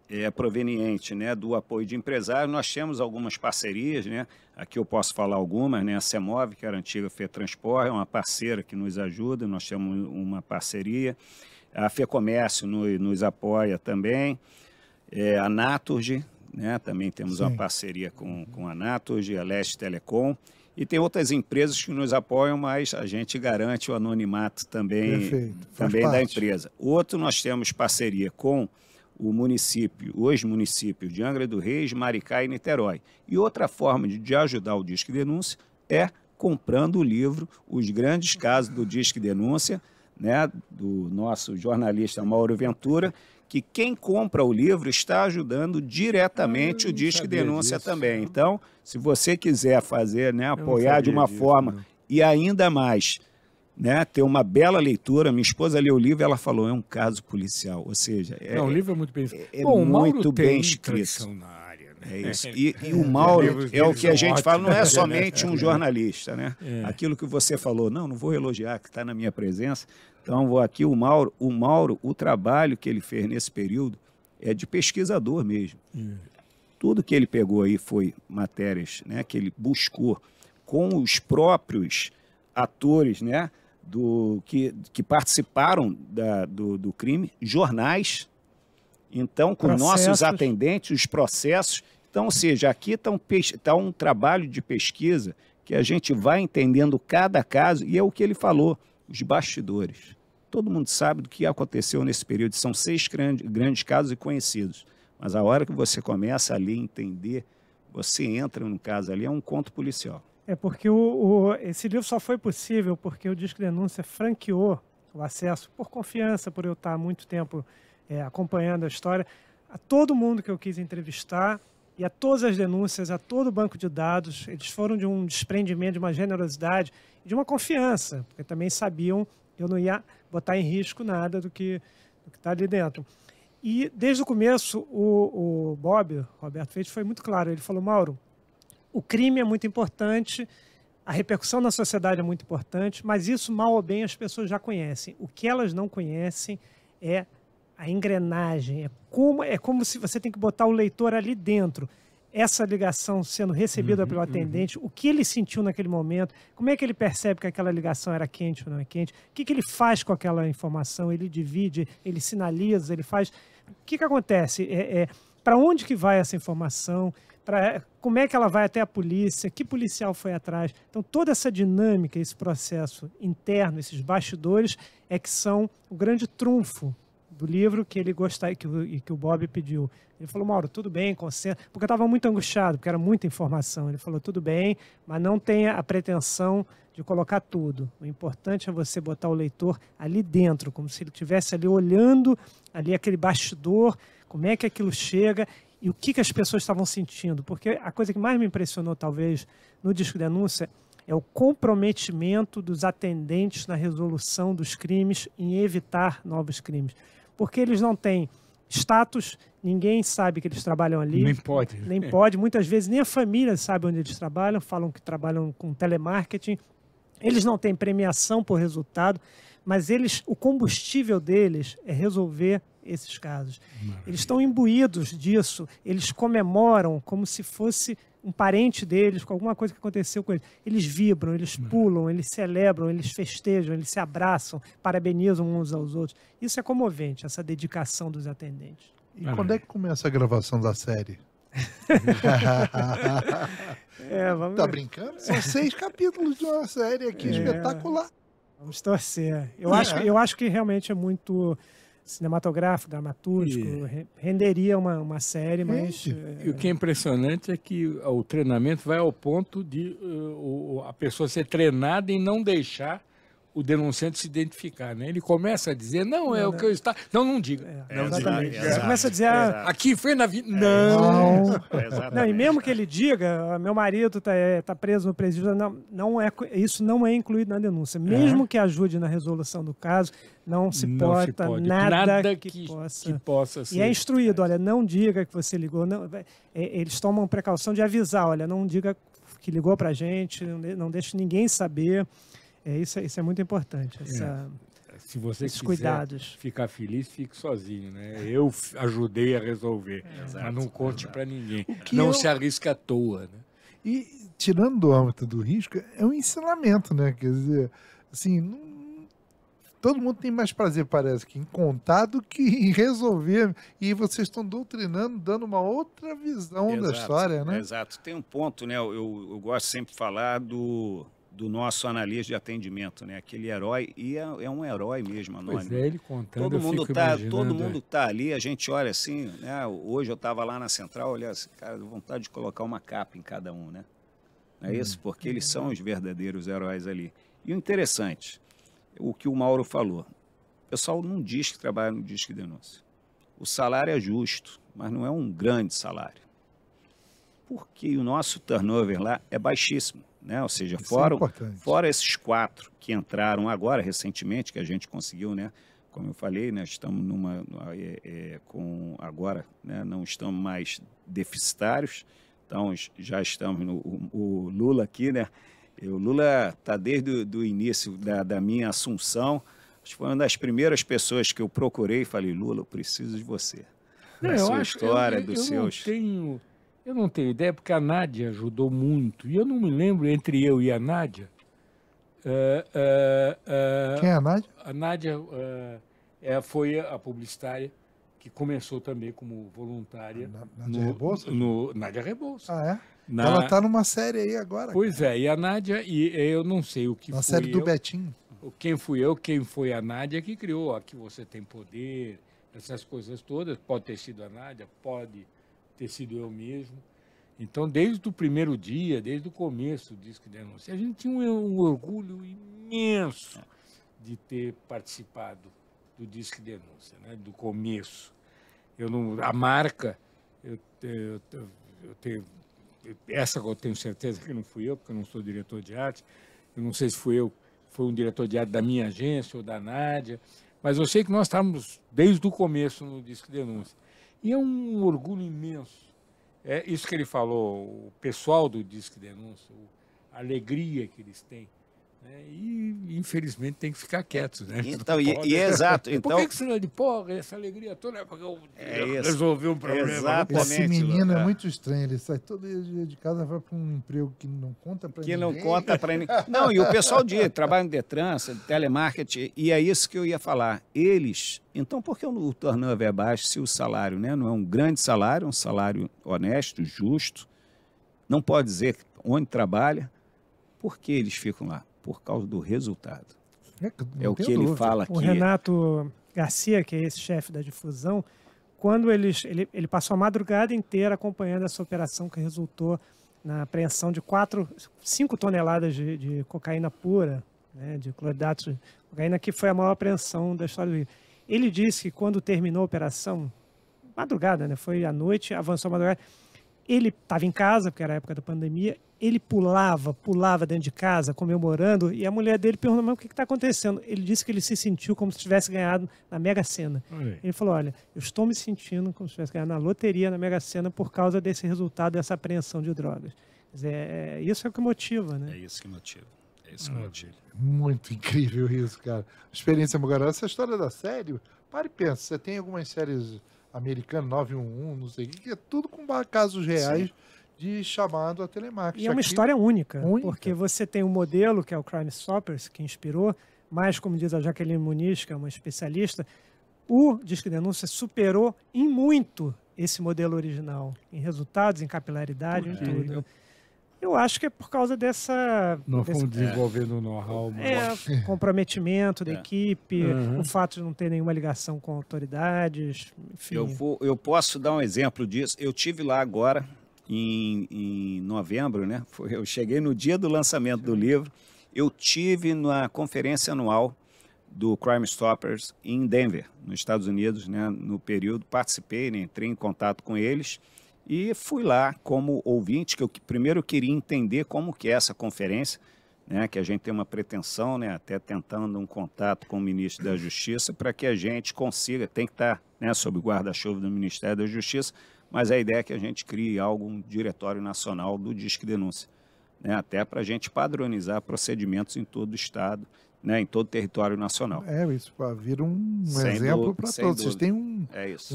Speaker 2: é proveniente, né, do apoio de empresários. Nós temos algumas parcerias, né? Aqui eu posso falar algumas, né? A CEMOV, que era a antiga FETransport, é uma parceira que nos ajuda, nós temos uma parceria. A FEComércio nos apoia também. A Naturgy, né? Também temos uma parceria com a Naturgy, a Leste Telecom. E tem outras empresas que nos apoiam, mas a gente garante o anonimato também da empresa. Outro, nós temos parceria com os municípios de Angra do Reis, Maricá e Niterói. E outra forma de ajudar o Disque Denúncia é comprando o livro Os Grandes Casos do Disque Denúncia, né, do nosso jornalista Mauro Ventura, que quem compra o livro está ajudando diretamente o Disque Denúncia também. Então, se você quiser fazer, né, apoiar de uma forma e ainda mais, né, ter uma bela leitura, minha esposa leu o livro e ela falou, é um caso policial, ou seja...
Speaker 3: o livro é muito bem escrito.
Speaker 2: Bom, muito bem escrito.
Speaker 3: Na área, né?
Speaker 2: É isso. E o Mauro é o que a gente fala, não é somente um jornalista, né? Aquilo que você falou, não vou elogiar, que está na minha presença. Então, vou aqui, o Mauro, o trabalho que ele fez nesse período é de pesquisador mesmo. Tudo que ele pegou aí foi matérias, né, que ele buscou com os próprios atores, né, que participaram do crime, jornais, então, com nossos atendentes, os processos. Então, ou seja, aqui está um trabalho de pesquisa que a gente vai entendendo cada caso, e é o que ele falou, os bastidores. Todo mundo sabe do que aconteceu nesse período, são 6 grandes casos e conhecidos. Mas a hora que você começa ali a entender, você entra no caso ali, é um conto policial.
Speaker 4: É porque esse livro só foi possível porque o Disque Denúncia franqueou o acesso, por confiança, por eu estar há muito tempo acompanhando a história, a todo mundo que eu quis entrevistar e a todas as denúncias, a todo o banco de dados. Eles foram de um desprendimento, de uma generosidade e de uma confiança, porque também sabiam que eu não ia botar em risco nada do que está ali dentro. E desde o começo, o Bob, Roberto Feito, foi muito claro. Ele falou, Mauro, o crime é muito importante, a repercussão na sociedade é muito importante, mas isso, mal ou bem, as pessoas já conhecem. O que elas não conhecem é a engrenagem, é como se você tem que botar o leitor ali dentro. Essa ligação sendo recebida pelo atendente, o que ele sentiu naquele momento, como é que ele percebe que aquela ligação era quente ou não é quente, o que ele faz com aquela informação, ele divide, ele sinaliza, ele faz... O que acontece? Para onde que vai essa informação? Como é que ela vai até a polícia? Que policial foi atrás? Então, toda essa dinâmica, esse processo interno, esses bastidores, é que são o grande trunfo do livro que ele gostou, que o Bob pediu. Ele falou, Mauro, tudo bem, concentra, porque eu estava muito angustiado, porque era muita informação. Ele falou, tudo bem, mas não tenha a pretensão de colocar tudo. O importante é você botar o leitor ali dentro, como se ele estivesse ali olhando ali aquele bastidor, como é que aquilo chega e o que as pessoas estavam sentindo. Porque a coisa que mais me impressionou, talvez, no Disque Denúncia, é o comprometimento dos atendentes na resolução dos crimes, em evitar novos crimes. Porque eles não têm status, ninguém sabe que eles trabalham ali.
Speaker 3: Nem pode.
Speaker 4: Nem pode. Muitas vezes nem a família sabe onde eles trabalham, falam que trabalham com telemarketing. Eles não têm premiação por resultado, mas o combustível deles é resolver esses casos. Eles estão imbuídos disso, eles comemoram como se fosse um parente deles, com alguma coisa que aconteceu com eles. Eles vibram, eles pulam, eles celebram, eles festejam, eles se abraçam, parabenizam uns aos outros. Isso é comovente, essa dedicação dos atendentes.
Speaker 1: E quando é que começa a gravação da série?
Speaker 4: Vamos
Speaker 1: tá
Speaker 4: ver.
Speaker 1: brincando? São 6 capítulos de uma série aqui espetacular.
Speaker 4: Vamos torcer. Eu acho que realmente é muito cinematográfico, dramatúrgico, renderia uma série, mas...
Speaker 3: E o que é impressionante é que o treinamento vai ao ponto de a pessoa ser treinada em não deixar o denunciante se identificar, né? Ele começa a dizer, o que eu está... Não diga.
Speaker 4: Exatamente. Você começa a dizer,
Speaker 3: aqui foi na vida...
Speaker 4: Não, e mesmo que ele diga, meu marido tá preso no presídio, isso não é incluído na denúncia. Mesmo que ajude na resolução do caso, não se pode. Nada que possa ser. E é instruído, olha, não diga que você ligou. Eles tomam precaução de avisar, olha, não diga que ligou pra gente, não deixe ninguém saber. Isso é muito importante.
Speaker 3: Se você
Speaker 4: esses
Speaker 3: quiser
Speaker 4: cuidados.
Speaker 3: Ficar feliz, fique sozinho, né? Eu ajudei a resolver, mas não conte para ninguém. Não se arrisque à toa, né?
Speaker 1: E, tirando do âmbito do risco, é um ensinamento, né? Quer dizer, assim, todo mundo tem mais prazer, parece, que em contar do que em resolver. E vocês estão doutrinando, dando uma outra visão da história, né?
Speaker 2: Exato. Tem um ponto, né? Eu gosto sempre de falar do nosso analista de atendimento, né? Aquele herói, e é um herói mesmo, anônimo.
Speaker 3: Pois é, ele contando,
Speaker 2: Todo mundo tá ali, a gente olha assim, né? Hoje eu estava lá na central, olha assim, cara, deu vontade de colocar uma capa em cada um, né? Não é isso? Porque eles são os verdadeiros heróis ali. E o interessante, o que o Mauro falou, o pessoal não diz que trabalha no Disque Denúncia. O salário é justo, mas não é um grande salário. Porque o nosso turnover lá é baixíssimo, né? Ou seja, fora esses 4 que entraram agora, recentemente, que a gente conseguiu, né? Como eu falei, né? Estamos agora, né? Não estamos mais deficitários, então já estamos o Lula aqui, né? O Lula está desde o início da minha assunção. Acho que foi uma das primeiras pessoas que eu procurei e falei, Lula, eu preciso de você.
Speaker 3: Eu não tenho ideia, porque a Nádia ajudou muito. E eu não me lembro, entre eu e a Nádia...
Speaker 1: Quem é a Nádia?
Speaker 3: A Nádia foi a publicitária que começou também como voluntária.
Speaker 1: Nádia Rebouças?
Speaker 3: Nádia Rebouças.
Speaker 1: Ah, é? Ela está numa série aí agora.
Speaker 3: Pois é, e a Nádia, e eu não sei o que foi.
Speaker 1: Na série do Betinho.
Speaker 3: Quem fui eu, quem foi a Nádia que criou Aqui Você Tem Poder, essas coisas todas. Pode ter sido a Nádia, pode ter sido eu mesmo. Então, desde o primeiro dia, desde o começo do Disque Denúncia, a gente tinha um orgulho imenso de ter participado do Disque Denúncia, né? Do começo. A marca, essa eu tenho certeza que não fui eu, porque eu não sou diretor de arte. Eu não sei se foi um diretor de arte da minha agência ou da Nádia, mas eu sei que nós estávamos desde o começo no Disque Denúncia. E é um orgulho imenso. É isso que ele falou, o pessoal do Disque Denúncia, a alegria que eles têm. Né? E, infelizmente, tem que ficar quietos. Né?
Speaker 2: Então, é exato. Então,
Speaker 3: por que você não é de porra? Essa alegria toda é porque eu resolvi um problema.
Speaker 2: Exatamente.
Speaker 1: Esse menino é muito estranho. Ele sai todo dia de casa, vai para um emprego que não conta para ninguém.
Speaker 2: Que não conta para ninguém. Não, e o pessoal trabalha no Detran, telemarketing, e é isso que eu ia falar. Então, por que o turnover é baixo se o salário, né, não é um grande salário, um salário honesto, justo? Não pode dizer onde trabalha. Por que eles ficam lá? Por causa do resultado. É o que ele fala aqui.
Speaker 4: O Renato Garcia, que é esse chefe da difusão, quando ele passou a madrugada inteira acompanhando essa operação que resultou na apreensão de 5 toneladas de cocaína pura, né, de cloridatos de cocaína, que foi a maior apreensão da história do Rio. Ele disse que quando terminou a operação, madrugada, né, foi à noite, avançou a madrugada, ele estava em casa, porque era a época da pandemia, ele pulava dentro de casa, comemorando, e a mulher dele perguntou, mas o que está acontecendo? Ele disse que ele se sentiu como se tivesse ganhado na Mega Sena. Ele falou, olha, eu estou me sentindo como se tivesse ganhado na loteria, na Mega Sena, por causa desse resultado, dessa apreensão de drogas. Quer dizer, isso é o que motiva, né?
Speaker 2: É isso que motiva.
Speaker 1: Muito incrível isso, cara. Experiência agora. Essa história da série, para e pensa, você tem algumas séries americanas, 911, não sei o que é tudo com casos reais. Sim. De chamado a telemarketing.
Speaker 4: E é uma história única, porque você tem um modelo, que é o Crime Stoppers, que inspirou, mas, como diz a Jaqueline Muniz, que é uma especialista, o Disque Denúncia superou em muito esse modelo original, em resultados, em capilaridade, em tudo. Eu acho que é por causa dessa...
Speaker 3: Nós fomos desenvolvendo o know-how.
Speaker 4: Comprometimento da equipe, o fato de não ter nenhuma ligação com autoridades, enfim.
Speaker 2: Eu posso dar um exemplo disso. Eu tive lá agora... Em novembro, né? Eu cheguei no dia do lançamento do livro. Eu tive na conferência anual do Crime Stoppers em Denver, nos Estados Unidos, né? No período, participei, né? Entrei em contato com eles e fui lá como ouvinte, que eu primeiro queria entender como que é essa conferência, né? Que a gente tem uma pretensão, né? Até tentando um contato com o ministro da Justiça para que a gente consiga, tem que estar, né? Sob o guarda-chuva do Ministério da Justiça, mas a ideia é que a gente crie um diretório nacional do Disque Denúncia, né? Até para a gente padronizar procedimentos em todo o estado, né? Em todo o território nacional.
Speaker 1: Isso vira um exemplo para todos. Vocês têm um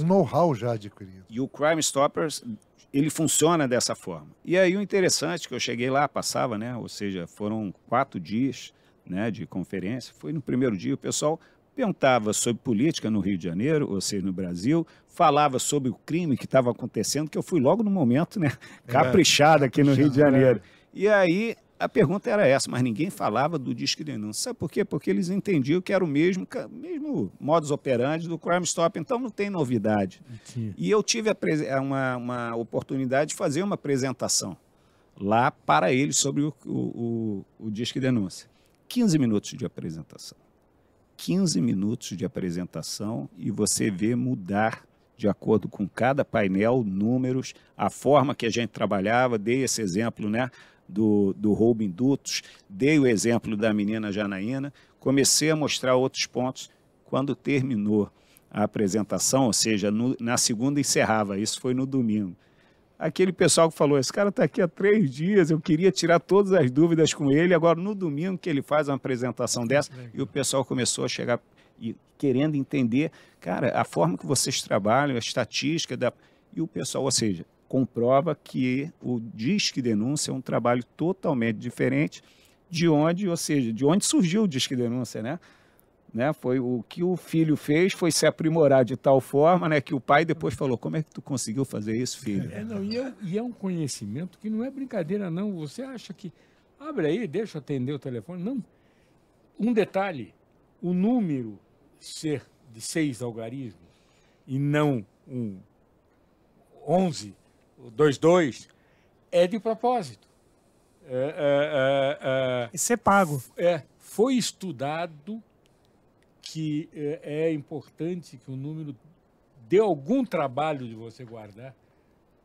Speaker 1: know-how já adquirido.
Speaker 2: E o Crime Stoppers, ele funciona dessa forma. E aí o interessante é que eu cheguei lá, passava, né? Ou seja, foram 4 dias, né, de conferência. Foi no primeiro dia, o pessoal perguntava sobre política no Rio de Janeiro, ou seja, no Brasil, falava sobre o crime que estava acontecendo, que eu fui logo no momento, né, caprichado aqui no Rio de Janeiro. E aí a pergunta era essa, mas ninguém falava do Disque Denúncia. Sabe por quê? Porque eles entendiam que era o mesmo modus operandi do Crime Stop, então não tem novidade. E eu tive uma oportunidade de fazer uma apresentação lá para eles sobre o Disque Denúncia. 15 minutos de apresentação. 15 minutos de apresentação e você vê mudar de acordo com cada painel, números, a forma que a gente trabalhava. Dei esse exemplo, né, do roubo em dutos, dei o exemplo da menina Janaína, comecei a mostrar outros pontos. Quando terminou a apresentação, ou seja, na segunda encerrava, isso foi no domingo. Aquele pessoal que falou, esse cara está aqui há 3 dias, eu queria tirar todas as dúvidas com ele, agora no domingo que ele faz uma apresentação dessa, e o pessoal começou a chegar e querendo entender, cara, a forma que vocês trabalham, a estatística, e o pessoal, ou seja, comprova que o Disque Denúncia é um trabalho totalmente diferente de onde, ou seja, de onde surgiu o Disque Denúncia, né? Foi o que o filho fez, foi se aprimorar de tal forma, né, que o pai depois falou, como é que tu conseguiu fazer isso, filho?
Speaker 3: E é um conhecimento que não é brincadeira, não. Você acha que, abre aí, deixa eu atender o telefone. Não. Um detalhe, o número ser de 6 algarismos e não 11, 22, é de propósito.
Speaker 4: Isso é pago.
Speaker 3: Foi estudado que é importante que o número dê algum trabalho de você guardar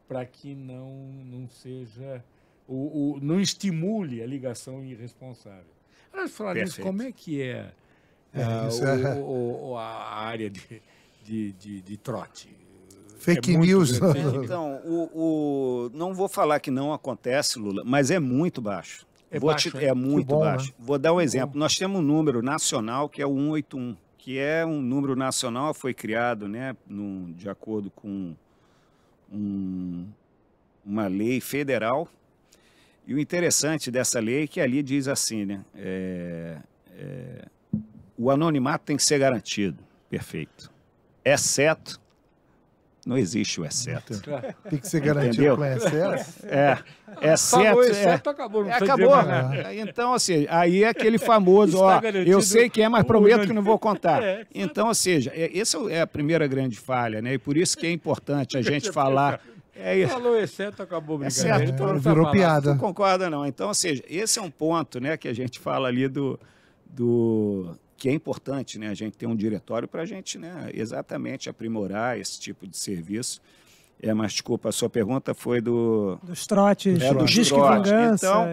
Speaker 3: para que não seja, não estimule a ligação irresponsável. Mas falar nisso, como é que é, a área de trote?
Speaker 1: Fake news.
Speaker 2: Então, não vou falar que não acontece, Lula, mas é muito baixo. É muito baixo. Né? Vou dar um exemplo. Nós temos um número nacional que é o 181, que é um número nacional, foi criado, né, de acordo com uma lei federal. E o interessante dessa lei é que ali diz assim, né, o anonimato tem que ser garantido. Perfeito. Exceto, não existe o exceto.
Speaker 1: Tem que ser garantido com exceto.
Speaker 3: Exceto acabou.
Speaker 2: Acabou. Então, assim, aí é aquele famoso, eu sei que é, mas prometo que não vou contar. Então, ou seja, essa é a primeira grande falha, né? E por isso que é importante a gente falar.
Speaker 3: Falou exceto, acabou brincadeira.
Speaker 2: Exceto,
Speaker 1: virou piada.
Speaker 2: Não concorda, não. Então, ou seja, esse é um ponto, né, que a gente fala ali que é importante, né, a gente ter um diretório para a gente, né, exatamente aprimorar esse tipo de serviço. Mas, desculpa, a sua pergunta foi
Speaker 4: dos trotes,
Speaker 2: dos
Speaker 4: Disque
Speaker 2: trotes.
Speaker 4: Vingança.
Speaker 2: Então,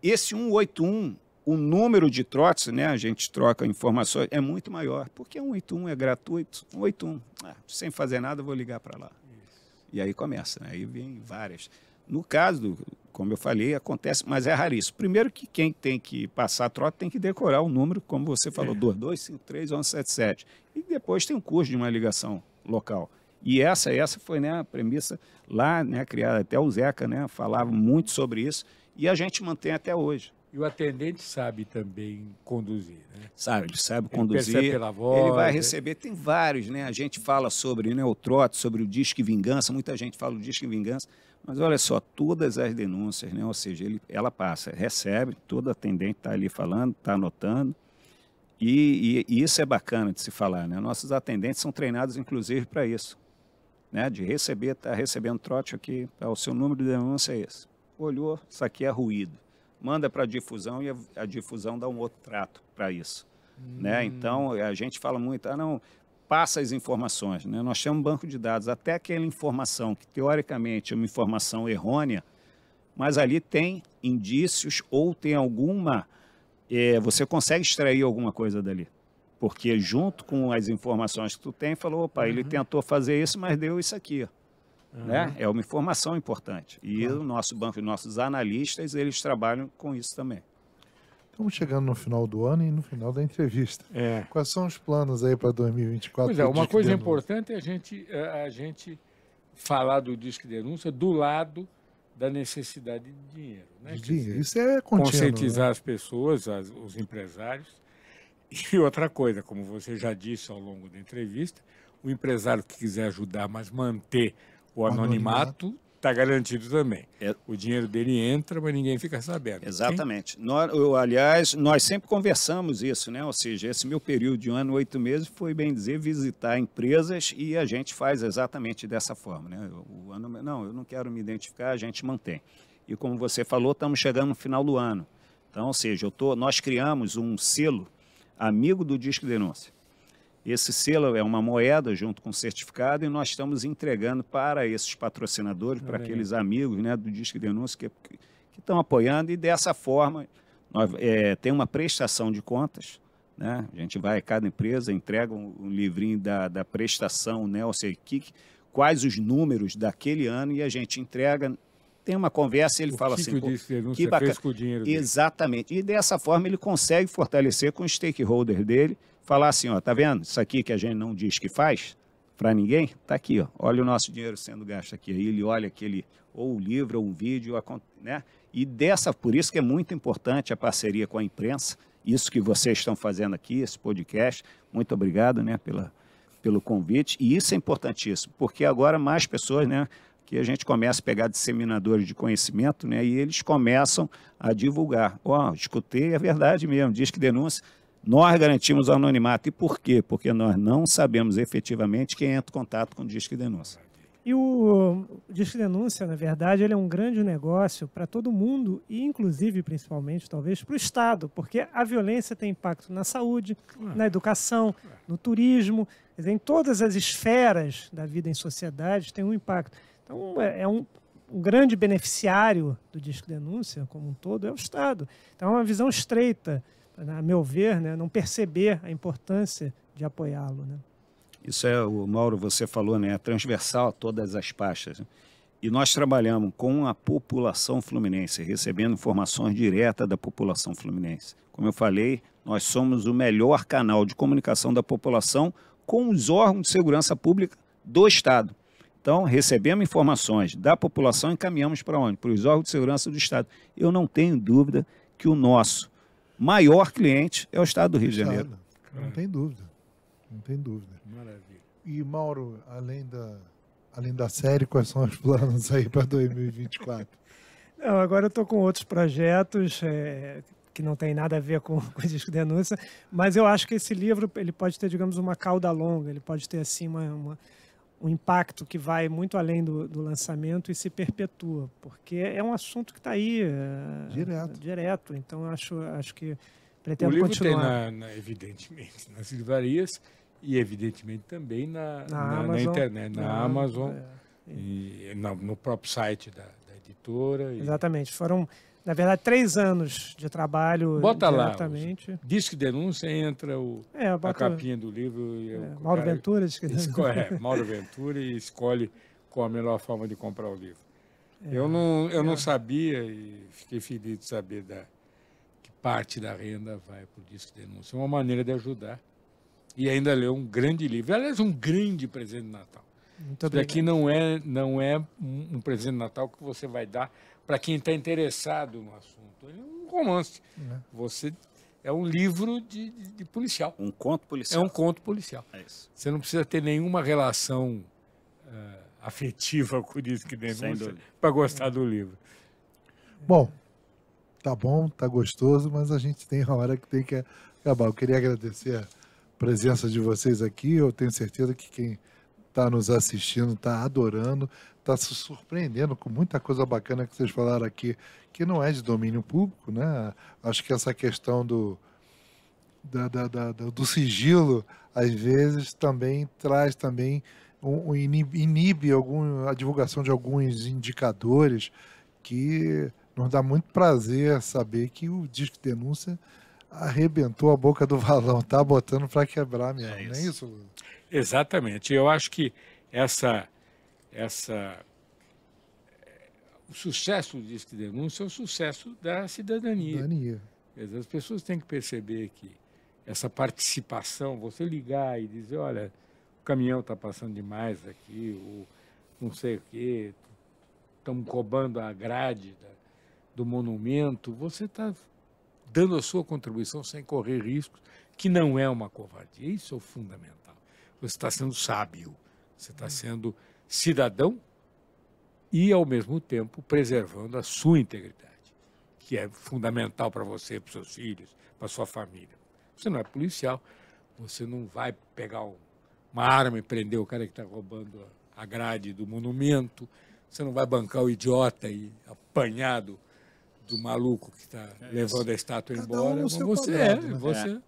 Speaker 2: esse 181, o número de trotes, né, a gente troca informações, é muito maior, porque 181 é gratuito. 181, sem fazer nada, eu vou ligar para lá. E aí começa, né, aí vem várias. No caso, como eu falei, acontece, mas é raríssimo. Primeiro que quem tem que passar a troca tem que decorar o número, como você falou, 22531177. E depois tem um curso de uma ligação local. E essa foi, né, a premissa lá, né, criada. Até o Zeca, né, falava muito sobre isso e a gente mantém até hoje.
Speaker 3: E o atendente sabe também conduzir, né?
Speaker 2: Ele sabe conduzir.
Speaker 3: Percebe pela voz.
Speaker 2: Ele vai receber, tem vários, né? A gente fala sobre, né, o trote, sobre o Disque Vingança, muita gente fala o Disque Vingança, mas olha só, todas as denúncias, né? Ou seja, ela passa, recebe, todo atendente está ali falando, está anotando, e isso é bacana de se falar, né? Nossos atendentes são treinados, inclusive, para isso, né? De receber, está recebendo trote aqui, o seu número de denúncia é esse. Olhou, isso aqui é ruído. Manda para a difusão e a difusão dá um outro trato para isso. Né? Então, a gente fala muito, passa as informações. Né? Nós temos um banco de dados, até aquela informação que, teoricamente, é uma informação errônea, mas ali tem indícios ou tem alguma... você consegue extrair alguma coisa dali. Porque junto com as informações que tu tem, falou, opa, ele tentou fazer isso, mas deu isso aqui, ó. Né? É uma informação importante. E o nosso banco, nossos analistas, eles trabalham com isso também.
Speaker 1: Estamos chegando no final do ano e no final da entrevista. Quais são os planos aí para 2024?
Speaker 3: Pois uma coisa importante é a gente falar do Disque Denúncia do lado da necessidade de dinheiro. Né?
Speaker 1: Isso é contínuo,
Speaker 3: conscientizar
Speaker 1: né?
Speaker 3: as pessoas, os empresários. E outra coisa, como você já disse ao longo da entrevista, o empresário que quiser ajudar, mas manter o anonimato, está garantido também. O dinheiro dele entra, mas ninguém fica sabendo.
Speaker 2: Exatamente. Aliás, nós sempre conversamos isso, né? Ou seja, esse meu período de 1 ano e 8 meses foi, bem dizer, visitar empresas e a gente faz exatamente dessa forma, né? Não, eu não quero me identificar, a gente mantém. E como você falou, estamos chegando no final do ano. Então, ou seja, nós criamos um selo amigo do Disque Denúncia. Esse selo é uma moeda junto com o certificado e nós estamos entregando para esses patrocinadores, para aqueles amigos, né, do Disque Denúncia que estão apoiando, e dessa forma tem uma prestação de contas, né? A gente vai a cada empresa, entrega um livrinho da prestação, né? Ou seja, quais os números daquele ano, e a gente entrega. Tem uma conversa e ele fala assim...
Speaker 3: Que bacana. Fez com o dinheiro dele.
Speaker 2: Exatamente. E dessa forma ele consegue fortalecer com o stakeholder dele, falar assim, ó, tá vendo? Isso aqui que a gente não diz que faz para ninguém, tá aqui, ó. Olha o nosso dinheiro sendo gasto aqui. Aí ele olha aquele, ou o livro, ou um vídeo, né? E por isso que é muito importante a parceria com a imprensa, isso que vocês estão fazendo aqui, esse podcast. Muito obrigado, né, pelo convite. E isso é importantíssimo, porque agora mais pessoas, né, que a gente começa a pegar disseminadores de conhecimento, né, e eles começam a divulgar. Escutei, é verdade mesmo, Disque Denúncia, nós garantimos o anonimato. E por quê? Porque nós não sabemos efetivamente quem entra em contato com o Disque Denúncia.
Speaker 4: E o Disque Denúncia, na verdade, ele é um grande negócio para todo mundo e, inclusive, principalmente, talvez, para o Estado, porque a violência tem impacto na saúde, na educação, no turismo, quer dizer, em todas as esferas da vida em sociedade tem um impacto. Então, é um grande beneficiário do Disque Denúncia, como um todo, é o Estado. Então, é uma visão estreita, a meu ver, né, não perceber a importância de apoiá-lo, né?
Speaker 2: Isso o Mauro, você falou, né, é transversal a todas as pastas. Né? E nós trabalhamos com a população fluminense, recebendo informações diretas da população fluminense. Como eu falei, nós somos o melhor canal de comunicação da população com os órgãos de segurança pública do Estado. Então, recebemos informações da população e encaminhamos para onde? Para os órgãos de segurança do Estado. Eu não tenho dúvida que o nosso maior cliente é o Estado do Rio de Janeiro.
Speaker 1: Não tem dúvida. Não tem dúvida.
Speaker 3: Maravilha.
Speaker 1: E, Mauro, além da série, quais são os planos aí para 2024?
Speaker 4: Não, agora eu estou com outros projetos que não tem nada a ver com o Disque Denúncia, mas eu acho que esse livro ele pode ter, digamos, uma cauda longa, ele pode ter assim um impacto que vai muito além do lançamento e se perpetua, porque é um assunto que está aí direto. Então, eu acho que pretendo continuar.
Speaker 3: O livro tem, evidentemente, nas livrarias e, evidentemente, também na internet, na Amazon e no próprio site da editora.
Speaker 4: Exatamente. Foram, na verdade, 3 anos de trabalho.
Speaker 3: Bota
Speaker 4: diretamente.
Speaker 3: Lá, Disque Denúncia, entra a capinha do livro.
Speaker 4: Mauro Ventura, Disque Denúncia.
Speaker 3: Mauro Ventura, e escolhe qual a melhor forma de comprar o livro. Eu não sabia e fiquei feliz de saber que parte da renda vai para o Disque Denúncia. É uma maneira de ajudar. E ainda ler um grande livro. Aliás, um grande presente de Natal. Isso daqui não é um presente de Natal que você vai dar para quem está interessado no assunto. Ele é um romance. É um livro de policial.
Speaker 2: Um conto policial.
Speaker 3: É um conto policial.
Speaker 2: É isso.
Speaker 3: Você não precisa ter nenhuma relação afetiva com o Disque Denúncia para gostar do livro.
Speaker 1: Bom, tá gostoso, mas a gente tem uma hora que tem que acabar. Eu queria agradecer a presença de vocês aqui. Eu tenho certeza que quem está nos assistindo está adorando, está se surpreendendo com muita coisa bacana que vocês falaram aqui, que não é de domínio público, né? Acho que essa questão do sigilo, às vezes, também traz inibe a divulgação de alguns indicadores que nos dá muito prazer saber que o Disque Denúncia arrebentou a boca do balão, tá botando para quebrar mesmo, não é isso, Lula?
Speaker 3: Exatamente. Eu acho que o sucesso do Disque Denúncia é o sucesso da cidadania. As pessoas têm que perceber que essa participação, você ligar e dizer, olha, o caminhão está passando demais aqui, ou não sei o quê, estamos roubando a grade do monumento, você está dando a sua contribuição sem correr riscos, que não é uma covardia. Isso é o fundamental. Você está sendo sábio, você está sendo cidadão e, ao mesmo tempo, preservando a sua integridade, que é fundamental para você, para os seus filhos, para a sua família. Você não é policial, você não vai pegar uma arma e prender o cara que está roubando a grade do monumento, você não vai bancar o idiota e apanhar do maluco que está levando a estátua embora. Você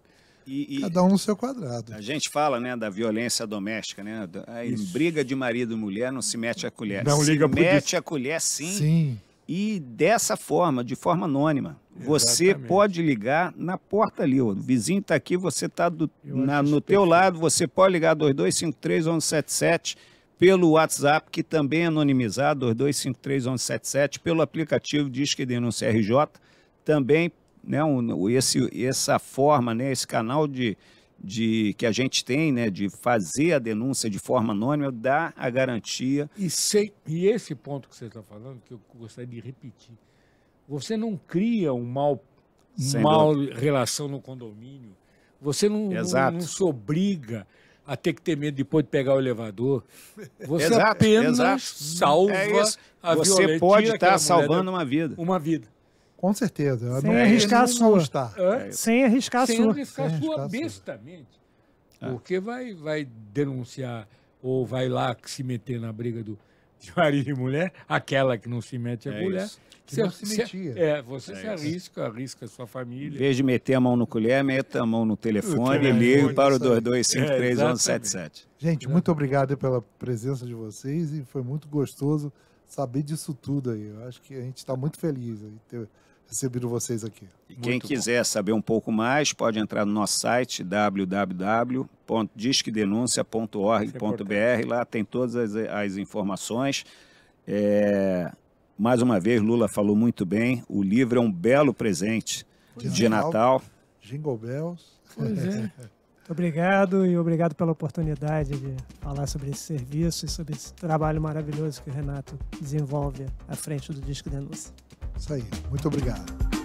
Speaker 1: Cada um no seu quadrado.
Speaker 2: A gente fala, né, da violência doméstica, né? Em briga de marido e mulher não se mete a colher.
Speaker 3: Não
Speaker 2: se
Speaker 3: liga pro
Speaker 2: mete a colher sim. E dessa forma, de forma anônima. Você
Speaker 3: Exatamente.
Speaker 2: pode ligar na porta ali. O vizinho está aqui, você está no teu lado, você pode ligar 2253-1177 pelo WhatsApp, que também é anonimizado, 2253-1177, pelo aplicativo Disque Denúncia RJ, também, né, essa forma, né, esse canal que a gente tem, né, de fazer a denúncia de forma anônima, dá a garantia.
Speaker 3: E esse ponto que você está falando, que eu gostaria de repetir, você não cria uma mal relação no condomínio, você não se obriga a ter que ter medo depois de pegar o elevador. Você apenas salva a violência.
Speaker 2: Você pode estar salvando uma vida.
Speaker 3: Uma vida.
Speaker 1: Com certeza.
Speaker 4: Sem arriscar a sua.
Speaker 1: Sem
Speaker 4: arriscar a sua.
Speaker 3: Sem arriscar a sua bestamente. Porque vai denunciar ou vai lá se meter na briga de marido e mulher, aquela que não se mete a mulher. Você se arrisca a sua família.
Speaker 2: Em vez de meter a mão no colher, meta a mão no telefone e ligue para o 2253-1177.
Speaker 1: Gente, muito obrigado pela presença de vocês e foi muito gostoso saber disso tudo aí. Eu acho que a gente está muito feliz em ter recebido vocês aqui.
Speaker 2: E quem quiser saber um pouco mais, pode entrar no nosso site www.disquedenuncia.org.br. Lá tem todas as informações. Mais uma vez, Lula falou muito bem. O livro é um belo presente de Natal.
Speaker 1: Jingle Bells.
Speaker 4: Pois é. Muito obrigado e obrigado pela oportunidade de falar sobre esse serviço e sobre esse trabalho maravilhoso que o Renato desenvolve à frente do Disque Denúncia.
Speaker 1: Isso aí. Muito obrigado.